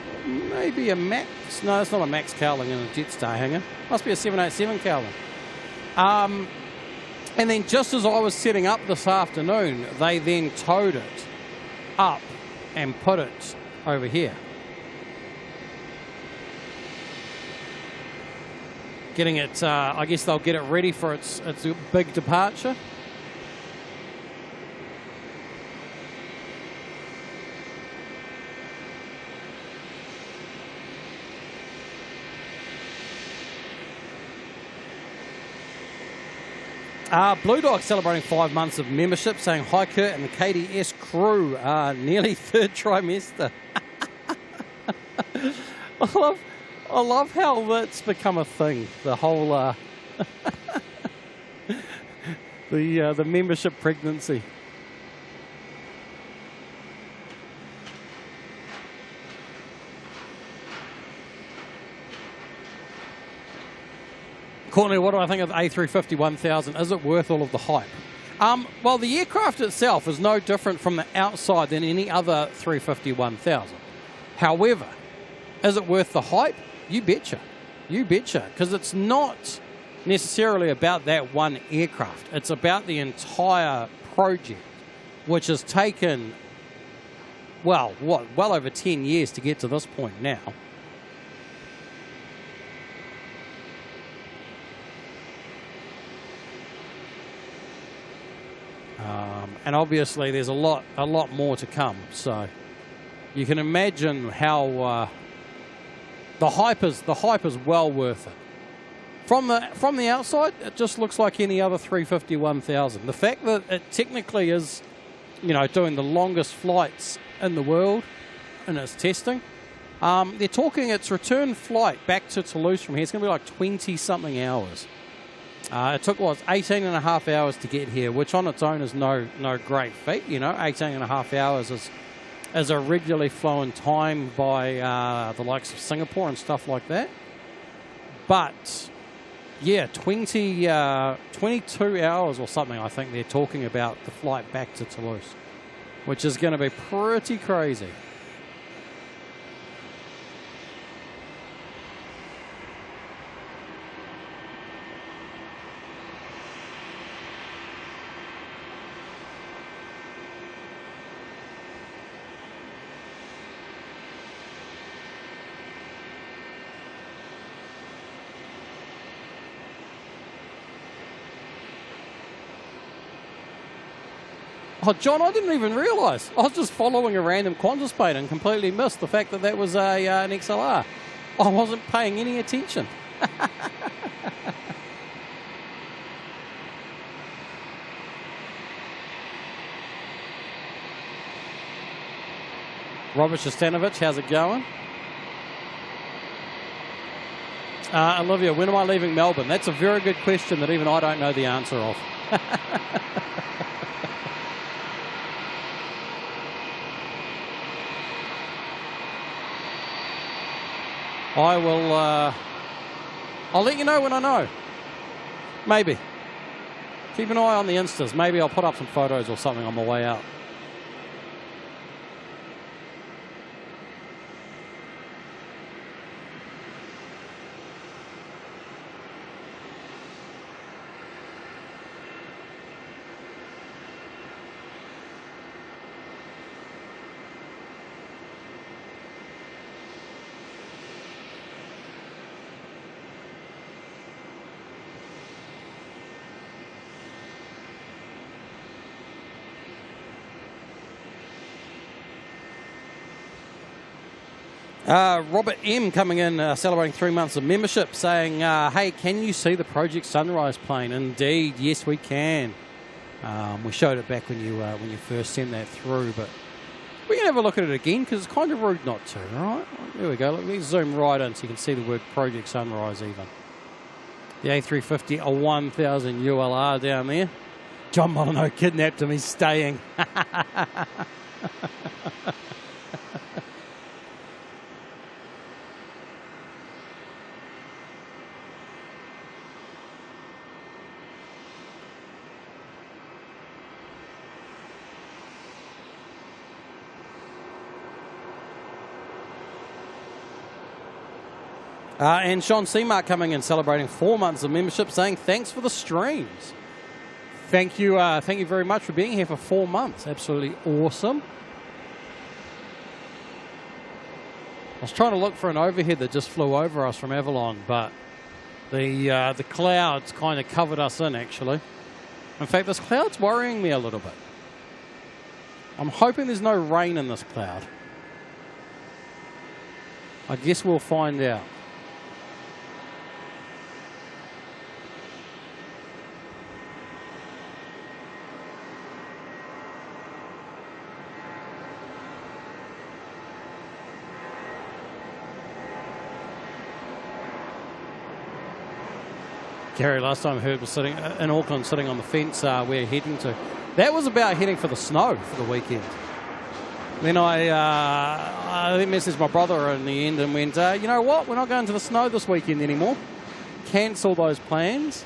a Max. No, it's not a Max cowling in a Jetstar hangar. Must be a 787 cowling. And then just as I was setting up this afternoon, they then towed it up and put it over here. Getting it, I guess they'll get it ready for its big departure. Blue Dog celebrating 5 months of membership, saying hi Kurt and the KDS crew, nearly third trimester. I love how that's become a thing. The whole the membership pregnancy. Courtney, what do I think of the A350-1000? Is it worth all of the hype? Well, the aircraft itself is no different from the outside than any other 350-1000. However, is it worth the hype? You betcha. You betcha. Because it's not necessarily about that one aircraft. It's about the entire project, which has taken, well over 10 years to get to this point now. And obviously there's a lot more to come. So you can imagine how the hype is well worth it. From the outside, it just looks like any other 350-1000. The fact that it technically is, doing the longest flights in the world in its testing, they're talking its return flight back to Toulouse from here. It's going to be like 20-something hours. It took 18 and a half hours to get here, which on its own is no great feat. 18 and a half hours is a regularly flowing time by the likes of Singapore and stuff like that. But yeah, 22 hours or something, I think they're talking about the flight back to Toulouse, which is going to be pretty crazy. Oh, John, I didn't even realise. I was just following a random Qantas plane and completely missed the fact that that was an XLR. I wasn't paying any attention. Robert Shostanovich, how's it going? Olivia, when am I leaving Melbourne? That's a very good question that even I don't know the answer of. I will, I'll let you know when I know. Maybe. Keep an eye on the Instas. Maybe I'll put up some photos or something on my way out. Robert M coming in, celebrating 3 months of membership, saying, hey, can you see the Project Sunrise plane? Indeed, yes, we can. We showed it back when you first sent that through, but we can have a look at it again because it's kind of rude not to, all right? There we go. Look, let's zoom right in so you can see the word Project Sunrise even. The A350, a 1000 ULR down there. John Molyneux kidnapped him. He's staying. And Sean Seamark coming in, celebrating 4 months of membership, saying thanks for the streams. Thank you very much for being here for 4 months. Absolutely awesome. I was trying to look for an overhead that just flew over us from Avalon, but the clouds kind of covered us in, actually. In fact, this cloud's worrying me a little bit. I'm hoping there's no rain in this cloud. I guess we'll find out. Gary, last time I heard was sitting in Auckland, sitting on the fence we're heading to. That was about heading for the snow for the weekend. Then I messaged my brother in the end and went, you know what, we're not going to the snow this weekend anymore. Cancel those plans.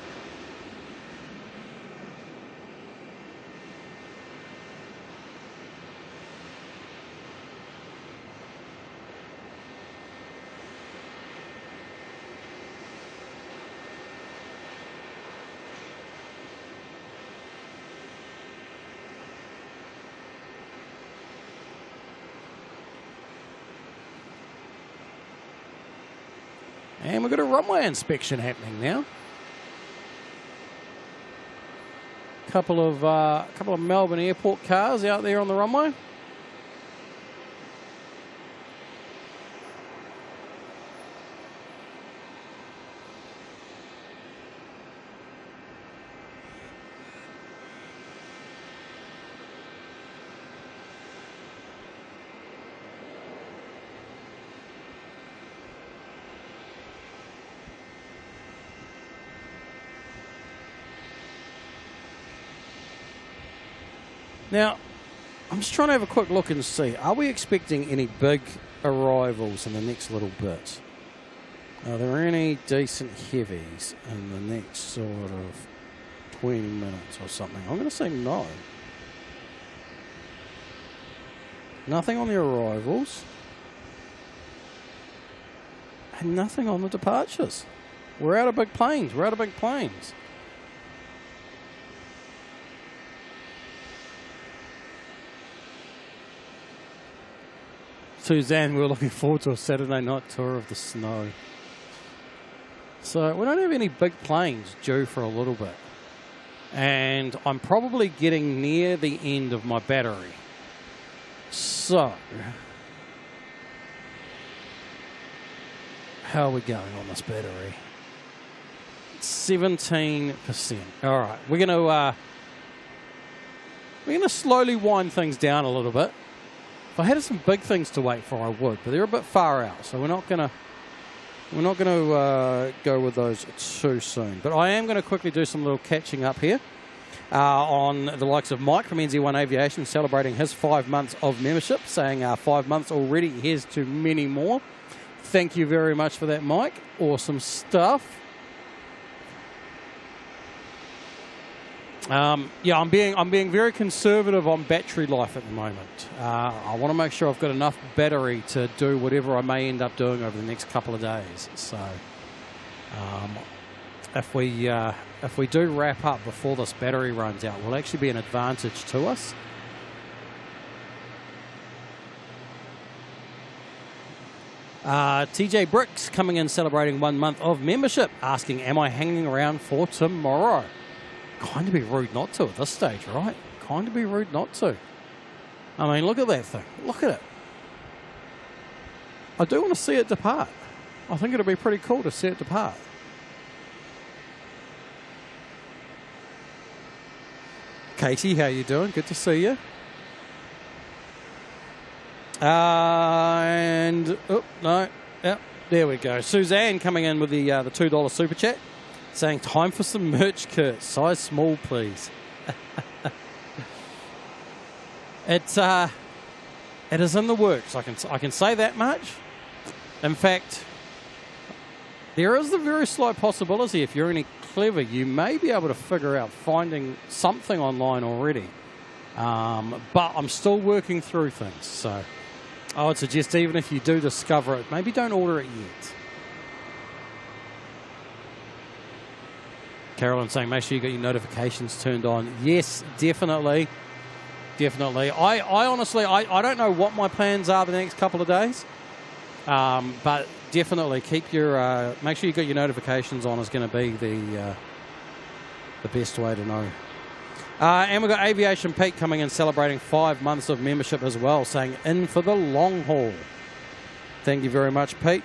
And we've got a runway inspection happening now. Couple of Melbourne airport cars out there on the runway. Now, I'm just trying to have a quick look and see, are we expecting any big arrivals in the next little bit? Are there any decent heavies in the next sort of 20 minutes or something? I'm going to say no. Nothing on the arrivals. And nothing on the departures. We're out of big planes. We're out of big planes. Suzanne, we're looking forward to a Saturday night tour of the snow. So we don't have any big planes due for a little bit. And I'm probably getting near the end of my battery. So, how are we going on this battery? 17%. All right, we're going to slowly wind things down a little bit. If I had some big things to wait for, I would, but they're a bit far out, so we're not going to go with those too soon. But I am going to quickly do some little catching up here on the likes of Mike from NZ1 Aviation, celebrating his 5 months of membership, saying 5 months already, here's to many more. Thank you very much for that, Mike. Awesome stuff. Yeah, I'm being very conservative on battery life at the moment. I want to make sure I've got enough battery to do whatever I may end up doing over the next couple of days. So, if we do wrap up before this battery runs out, will actually be an advantage to us. TJ Bricks coming in celebrating 1 month of membership, asking, am I hanging around for tomorrow? Kind of be rude not to at this stage, right? Kind of be rude not to. I mean, look at that thing. Look at it. I do want to see it depart. I think it'll be pretty cool to see it depart. Katie, how you doing? Good to see you. And, oh, no. Yep, there we go. Suzanne coming in with the $2 super chat, saying, time for some merch, Kurt. Size small, please. It is in the works. I can say that much. In fact, there is a very slight possibility, if you're any clever, you may be able to figure out finding something online already. But I'm still working through things. So I would suggest, even if you do discover it, maybe don't order it yet. Carolyn saying, make sure you got your notifications turned on. Yes, definitely. Definitely. I honestly, I don't know what my plans are the next couple of days. But definitely keep your, make sure you got your notifications on is going to be the best way to know. And we've got Aviation Pete coming in celebrating 5 months of membership as well, saying in for the long haul. Thank you very much, Pete.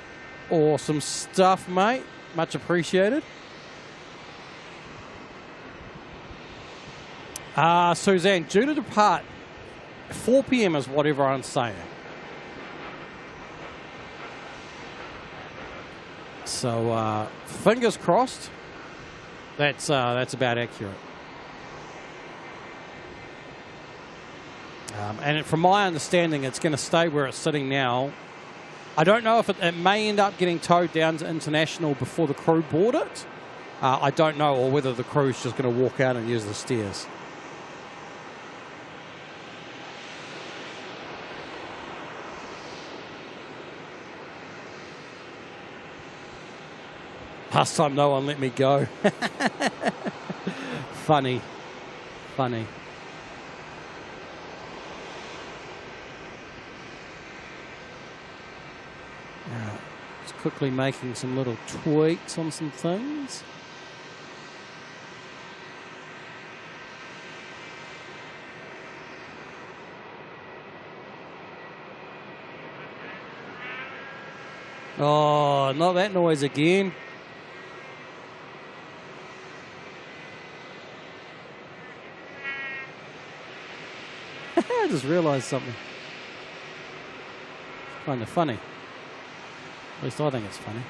Awesome stuff, mate. Much appreciated. Suzanne, due to depart 4 p.m. is what everyone's saying. So fingers crossed. That's about accurate. And from my understanding, it's going to stay where it's sitting now. I don't know if it may end up getting towed down to international before the crew board it. I don't know, or whether the crew's just going to walk out and use the stairs. Last time no one let me go. Funny. Funny. Just quickly making some little tweaks on some things. Oh, not that noise again. I just realised something. It's kind of funny. At least I think it's funny.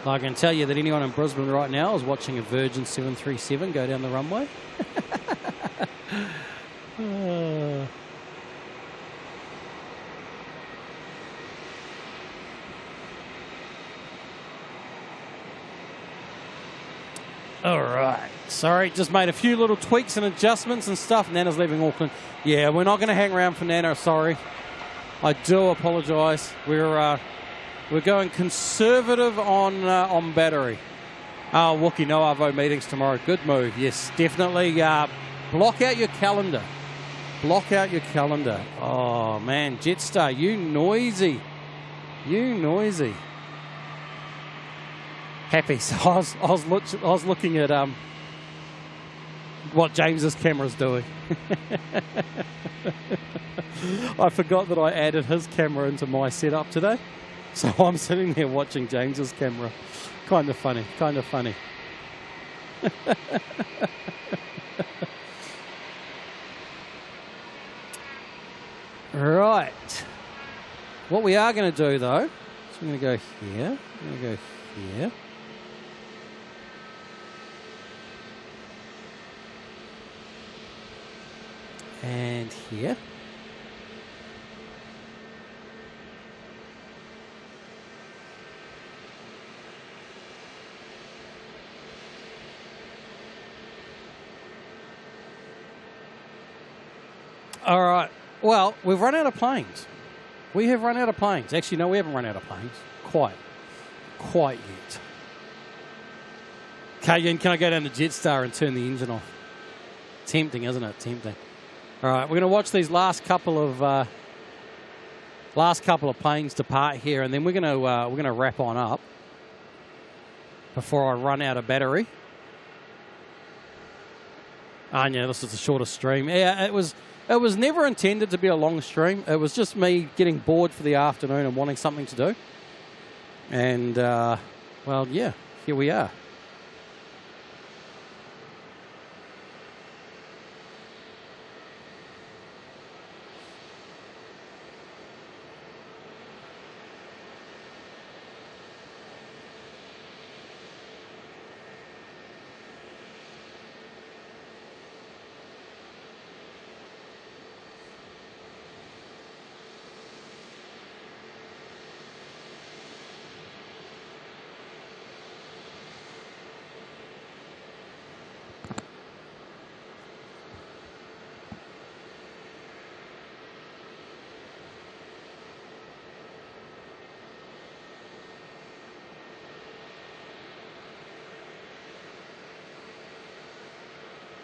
I can tell you that anyone in Brisbane right now is watching a Virgin 737 go down the runway. All right. Sorry, just made a few little tweaks and adjustments and stuff. Nana's leaving Auckland. Yeah, we're not going to hang around for Nana. Sorry. I do apologise. We're going conservative on battery. Oh, Wookie, no Arvo meetings tomorrow. Good move. Yes, definitely. Block out your calendar. Block out your calendar. Oh, man. Jetstar, you noisy. You noisy. Happy. So I was looking at what James's camera's doing. I forgot that I added his camera into my setup today. So I'm sitting there watching James's camera. Kind of funny, kind of funny. Right. What we are going to do, though, is I'm going to go here. I'm going to go here. And here. All right. Well, we've run out of planes. We have run out of planes. Actually, no, we haven't run out of planes. Quite yet. Kayan, can I go down to Jetstar and turn the engine off? Tempting, isn't it? Tempting. All right, we're going to watch these last couple of planes depart here, and then we're going to wrap on up before I run out of battery. Oh, yeah, this is the shortest stream. Yeah, it was never intended to be a long stream. It was just me getting bored for the afternoon and wanting something to do. And, well, yeah, here we are.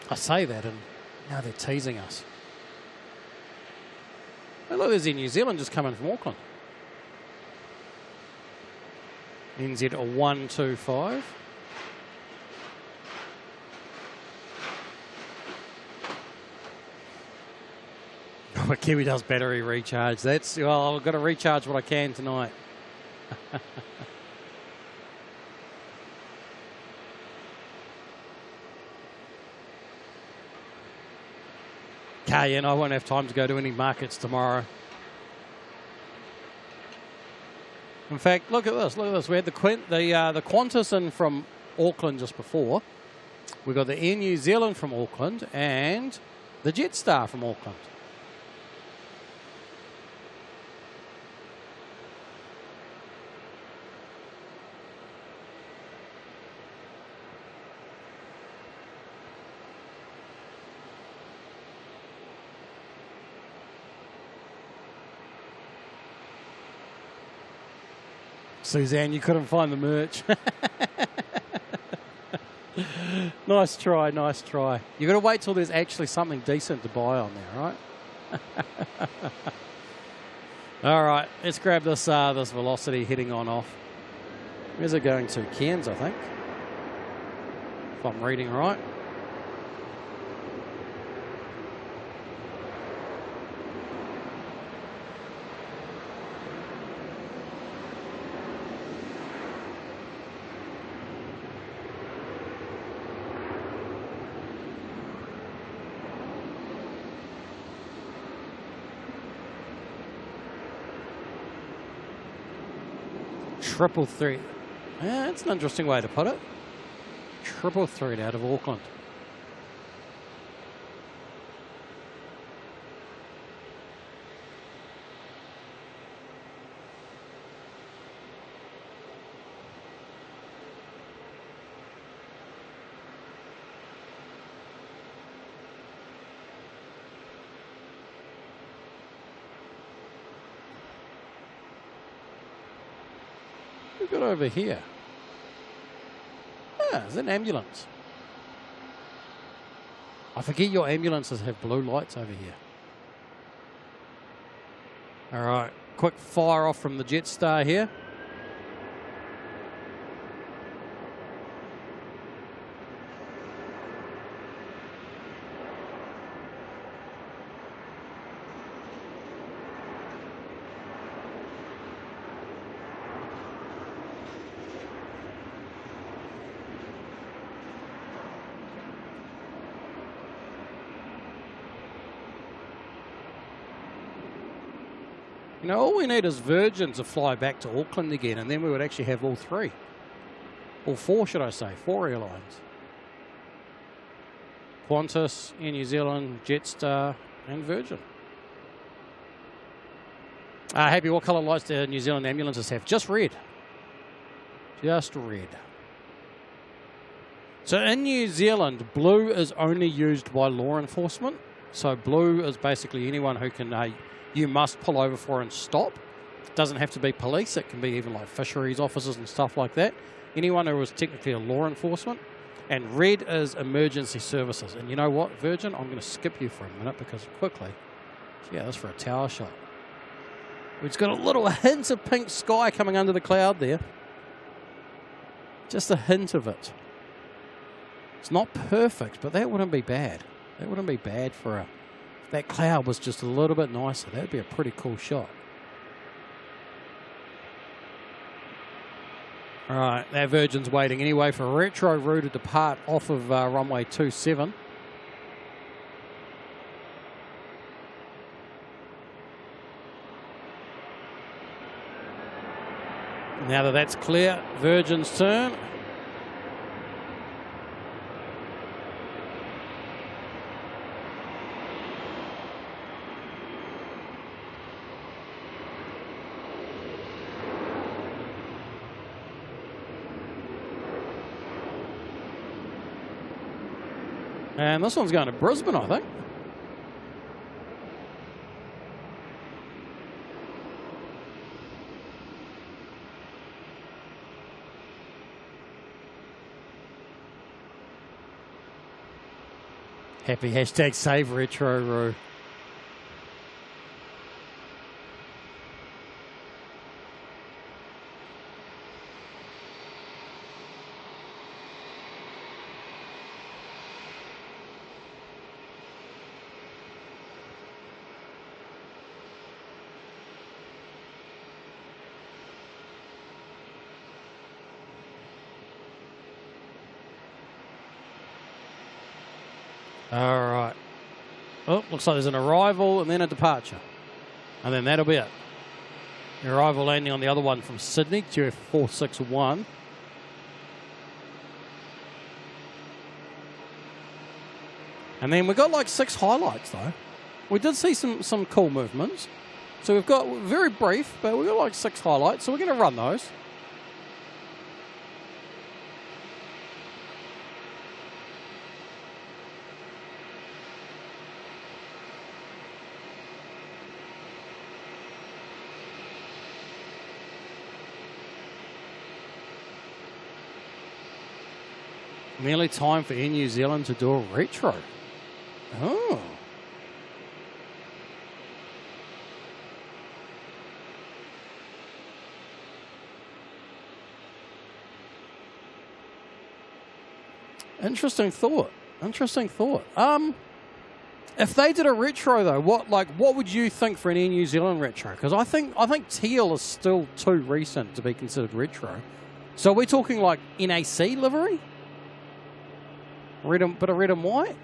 I say that, and now they're teasing us. Oh, look, there's New Zealand just coming from Auckland. NZ 125. But Kiwi does battery recharge. That's, well, I've got to recharge what I can tonight. And I won't have time to go to any markets tomorrow. In fact, look at this. Look at this. We had the Qantas in from Auckland just before. We got the Air New Zealand from Auckland and the Jetstar from Auckland. Suzanne, you couldn't find the merch. Nice try, nice try. You've got to wait till there's actually something decent to buy on there, right? All right, let's grab this this Velocity heading on off. Where's it going to? Cairns, I think. If I'm reading right. Triple three. Yeah, it's an interesting way to put it. Triple threat out of Auckland. We've got over here. Ah, there's an ambulance. I forget your ambulances have blue lights over here. All right, quick fire off from the Jetstar here. You know, all we need is Virgin to fly back to Auckland again, and then we would actually have all three. All four, should I say. 4 airlines. Qantas, Air New Zealand, Jetstar, and Virgin. Happy, what colour lights do New Zealand ambulances have? Just red. Just red. So in New Zealand, blue is only used by law enforcement. So blue is basically anyone who can... you must pull over for and stop. It doesn't have to be police. It can be even like fisheries officers and stuff like that. Anyone who is technically a law enforcement. And red is emergency services. And you know what, Virgin? I'm going to skip you for a minute because quickly. Yeah, that's for a tower shot. We've got a little hint of pink sky coming under the cloud there. Just a hint of it. It's not perfect, but that wouldn't be bad. That wouldn't be bad for a... If that cloud was just a little bit nicer, that'd be a pretty cool shot. All right, that Virgin's waiting anyway for a retro route to depart off of runway 27. Now that that's clear, Virgin's turn. And this one's going to Brisbane, I think. Happy hashtag save retro Roo. All right. Oh, looks like there's an arrival and then a departure. And then that'll be it. The arrival landing on the other one from Sydney, QF461. And then we've got like 6 highlights though. We did see some cool movements. So we've got, very brief, but we've got like 6 highlights. So we're going to run those. Nearly time for Air New Zealand to do a retro. Oh. Interesting thought. Interesting thought. If they did a retro though, what would you think for an Air New Zealand retro? Because I think teal is still too recent to be considered retro. So are we talking like NAC livery? Bit of red and white.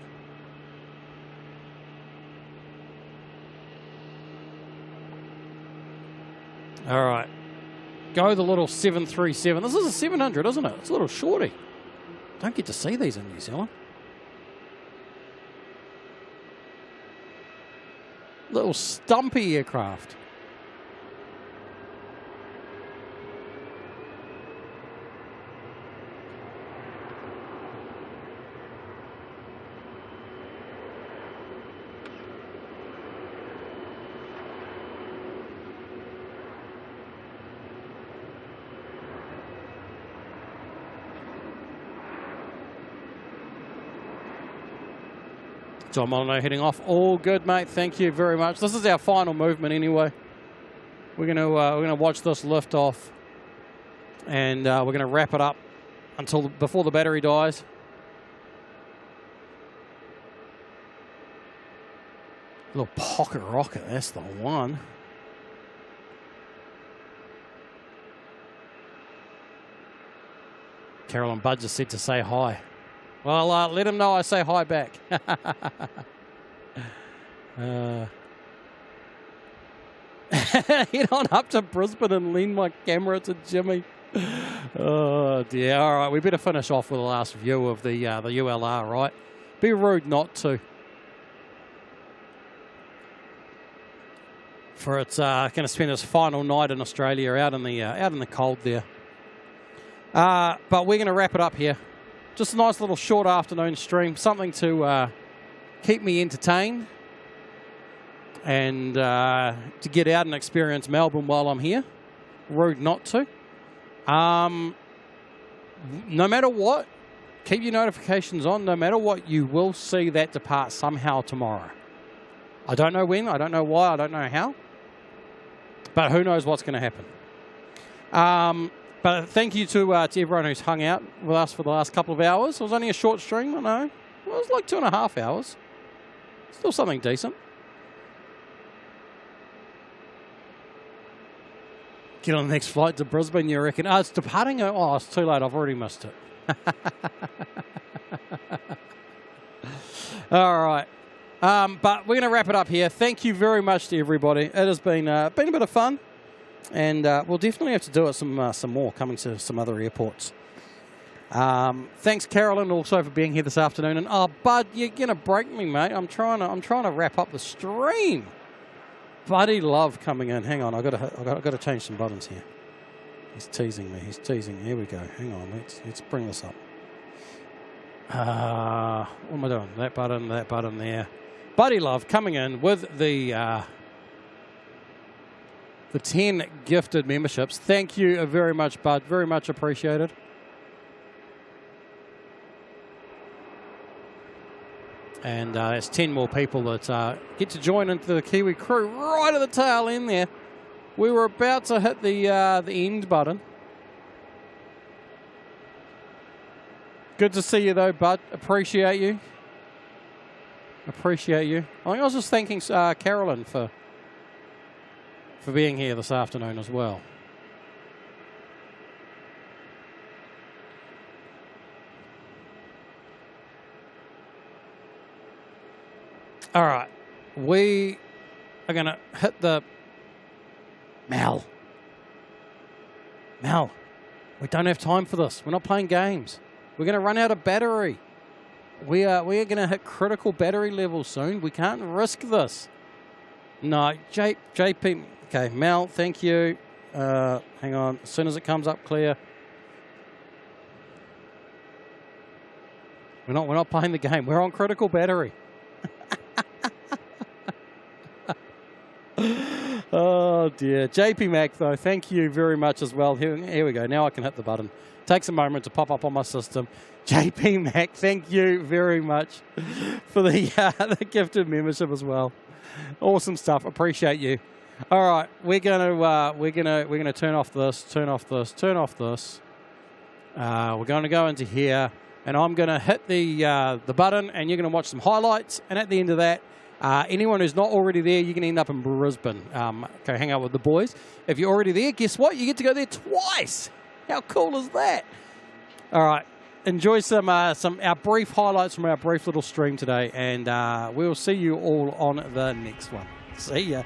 All right. go the little 737. This is a 700, isn't it? It's a little shorty. Don't get to see these in New Zealand. Little stumpy aircraft. John Molyneux heading off. All good, mate. Thank you very much. This is our final movement anyway. We're gonna watch this lift off, and we're gonna wrap it up until before the battery dies. Little pocket rocket. That's the one. Carolyn Budd just said to say hi. Well, let him know I say hi back. Head on up to Brisbane and lean my camera to Jimmy. Oh, dear. All right, we better finish off with the last view of the ULR, right? Be rude not to. For it's going to spend its final night in Australia out in the cold there. But we're going to wrap it up here. Just a nice little short afternoon stream, something to keep me entertained and to get out and experience Melbourne while I'm here. Rude not to. No matter what, keep your notifications on. No matter what, you will see that depart somehow tomorrow. I don't know when, I don't know why, I don't know how, but who knows what's going to happen. But thank you to everyone who's hung out with us for the last couple of hours. It was only a short stream, I know. Well, it was like 2.5 hours. Still something decent. Get on the next flight to Brisbane, you reckon? Oh, it's departing. Oh, it's too late. I've already missed it. All right. But we're going to wrap it up here. Thank you very much to everybody. It has been a bit of fun. And we'll definitely have to do it some more, coming to some other airports. Thanks, Carolyn, also for being here this afternoon. And Bud, you're gonna break me, mate. I'm trying to wrap up the stream. Buddy Love coming in. Hang on, I got to change some buttons here. He's teasing me. Here we go. Hang on, let's bring this up. What am I doing? That button there. Buddy Love coming in with the 10 gifted memberships. Thank you very much, Bud. Very much appreciated. And it's 10 more people that get to join into the Kiwi crew right at the tail end there. We were about to hit the end button. Good to see you, though, Bud. Appreciate you. I think I was just thanking Carolyn for being here this afternoon as well. All right, we are going to hit the... Mel, we don't have time for this. We're not playing games. We're going to run out of battery. We are going to hit critical battery levels soon. We can't risk this. No, JP... Okay, Mel, thank you. Hang on. As soon as it comes up clear. We're not playing the game. We're on critical battery. Oh, dear. JP Mac, though, thank you very much as well. Here we go. Now I can hit the button. Takes a moment to pop up on my system. JP Mac, thank you very much for the gifted membership as well. Awesome stuff. Appreciate you. All right, we're gonna turn off this. We're going to go into here, and I'm going to hit the button, and you're going to watch some highlights. And at the end of that, anyone who's not already there, you can end up in Brisbane. Go hang out with the boys. If you're already there, guess what? You get to go there twice. How cool is that? All right, enjoy some our brief highlights from our brief little stream today, and we'll see you all on the next one. See ya.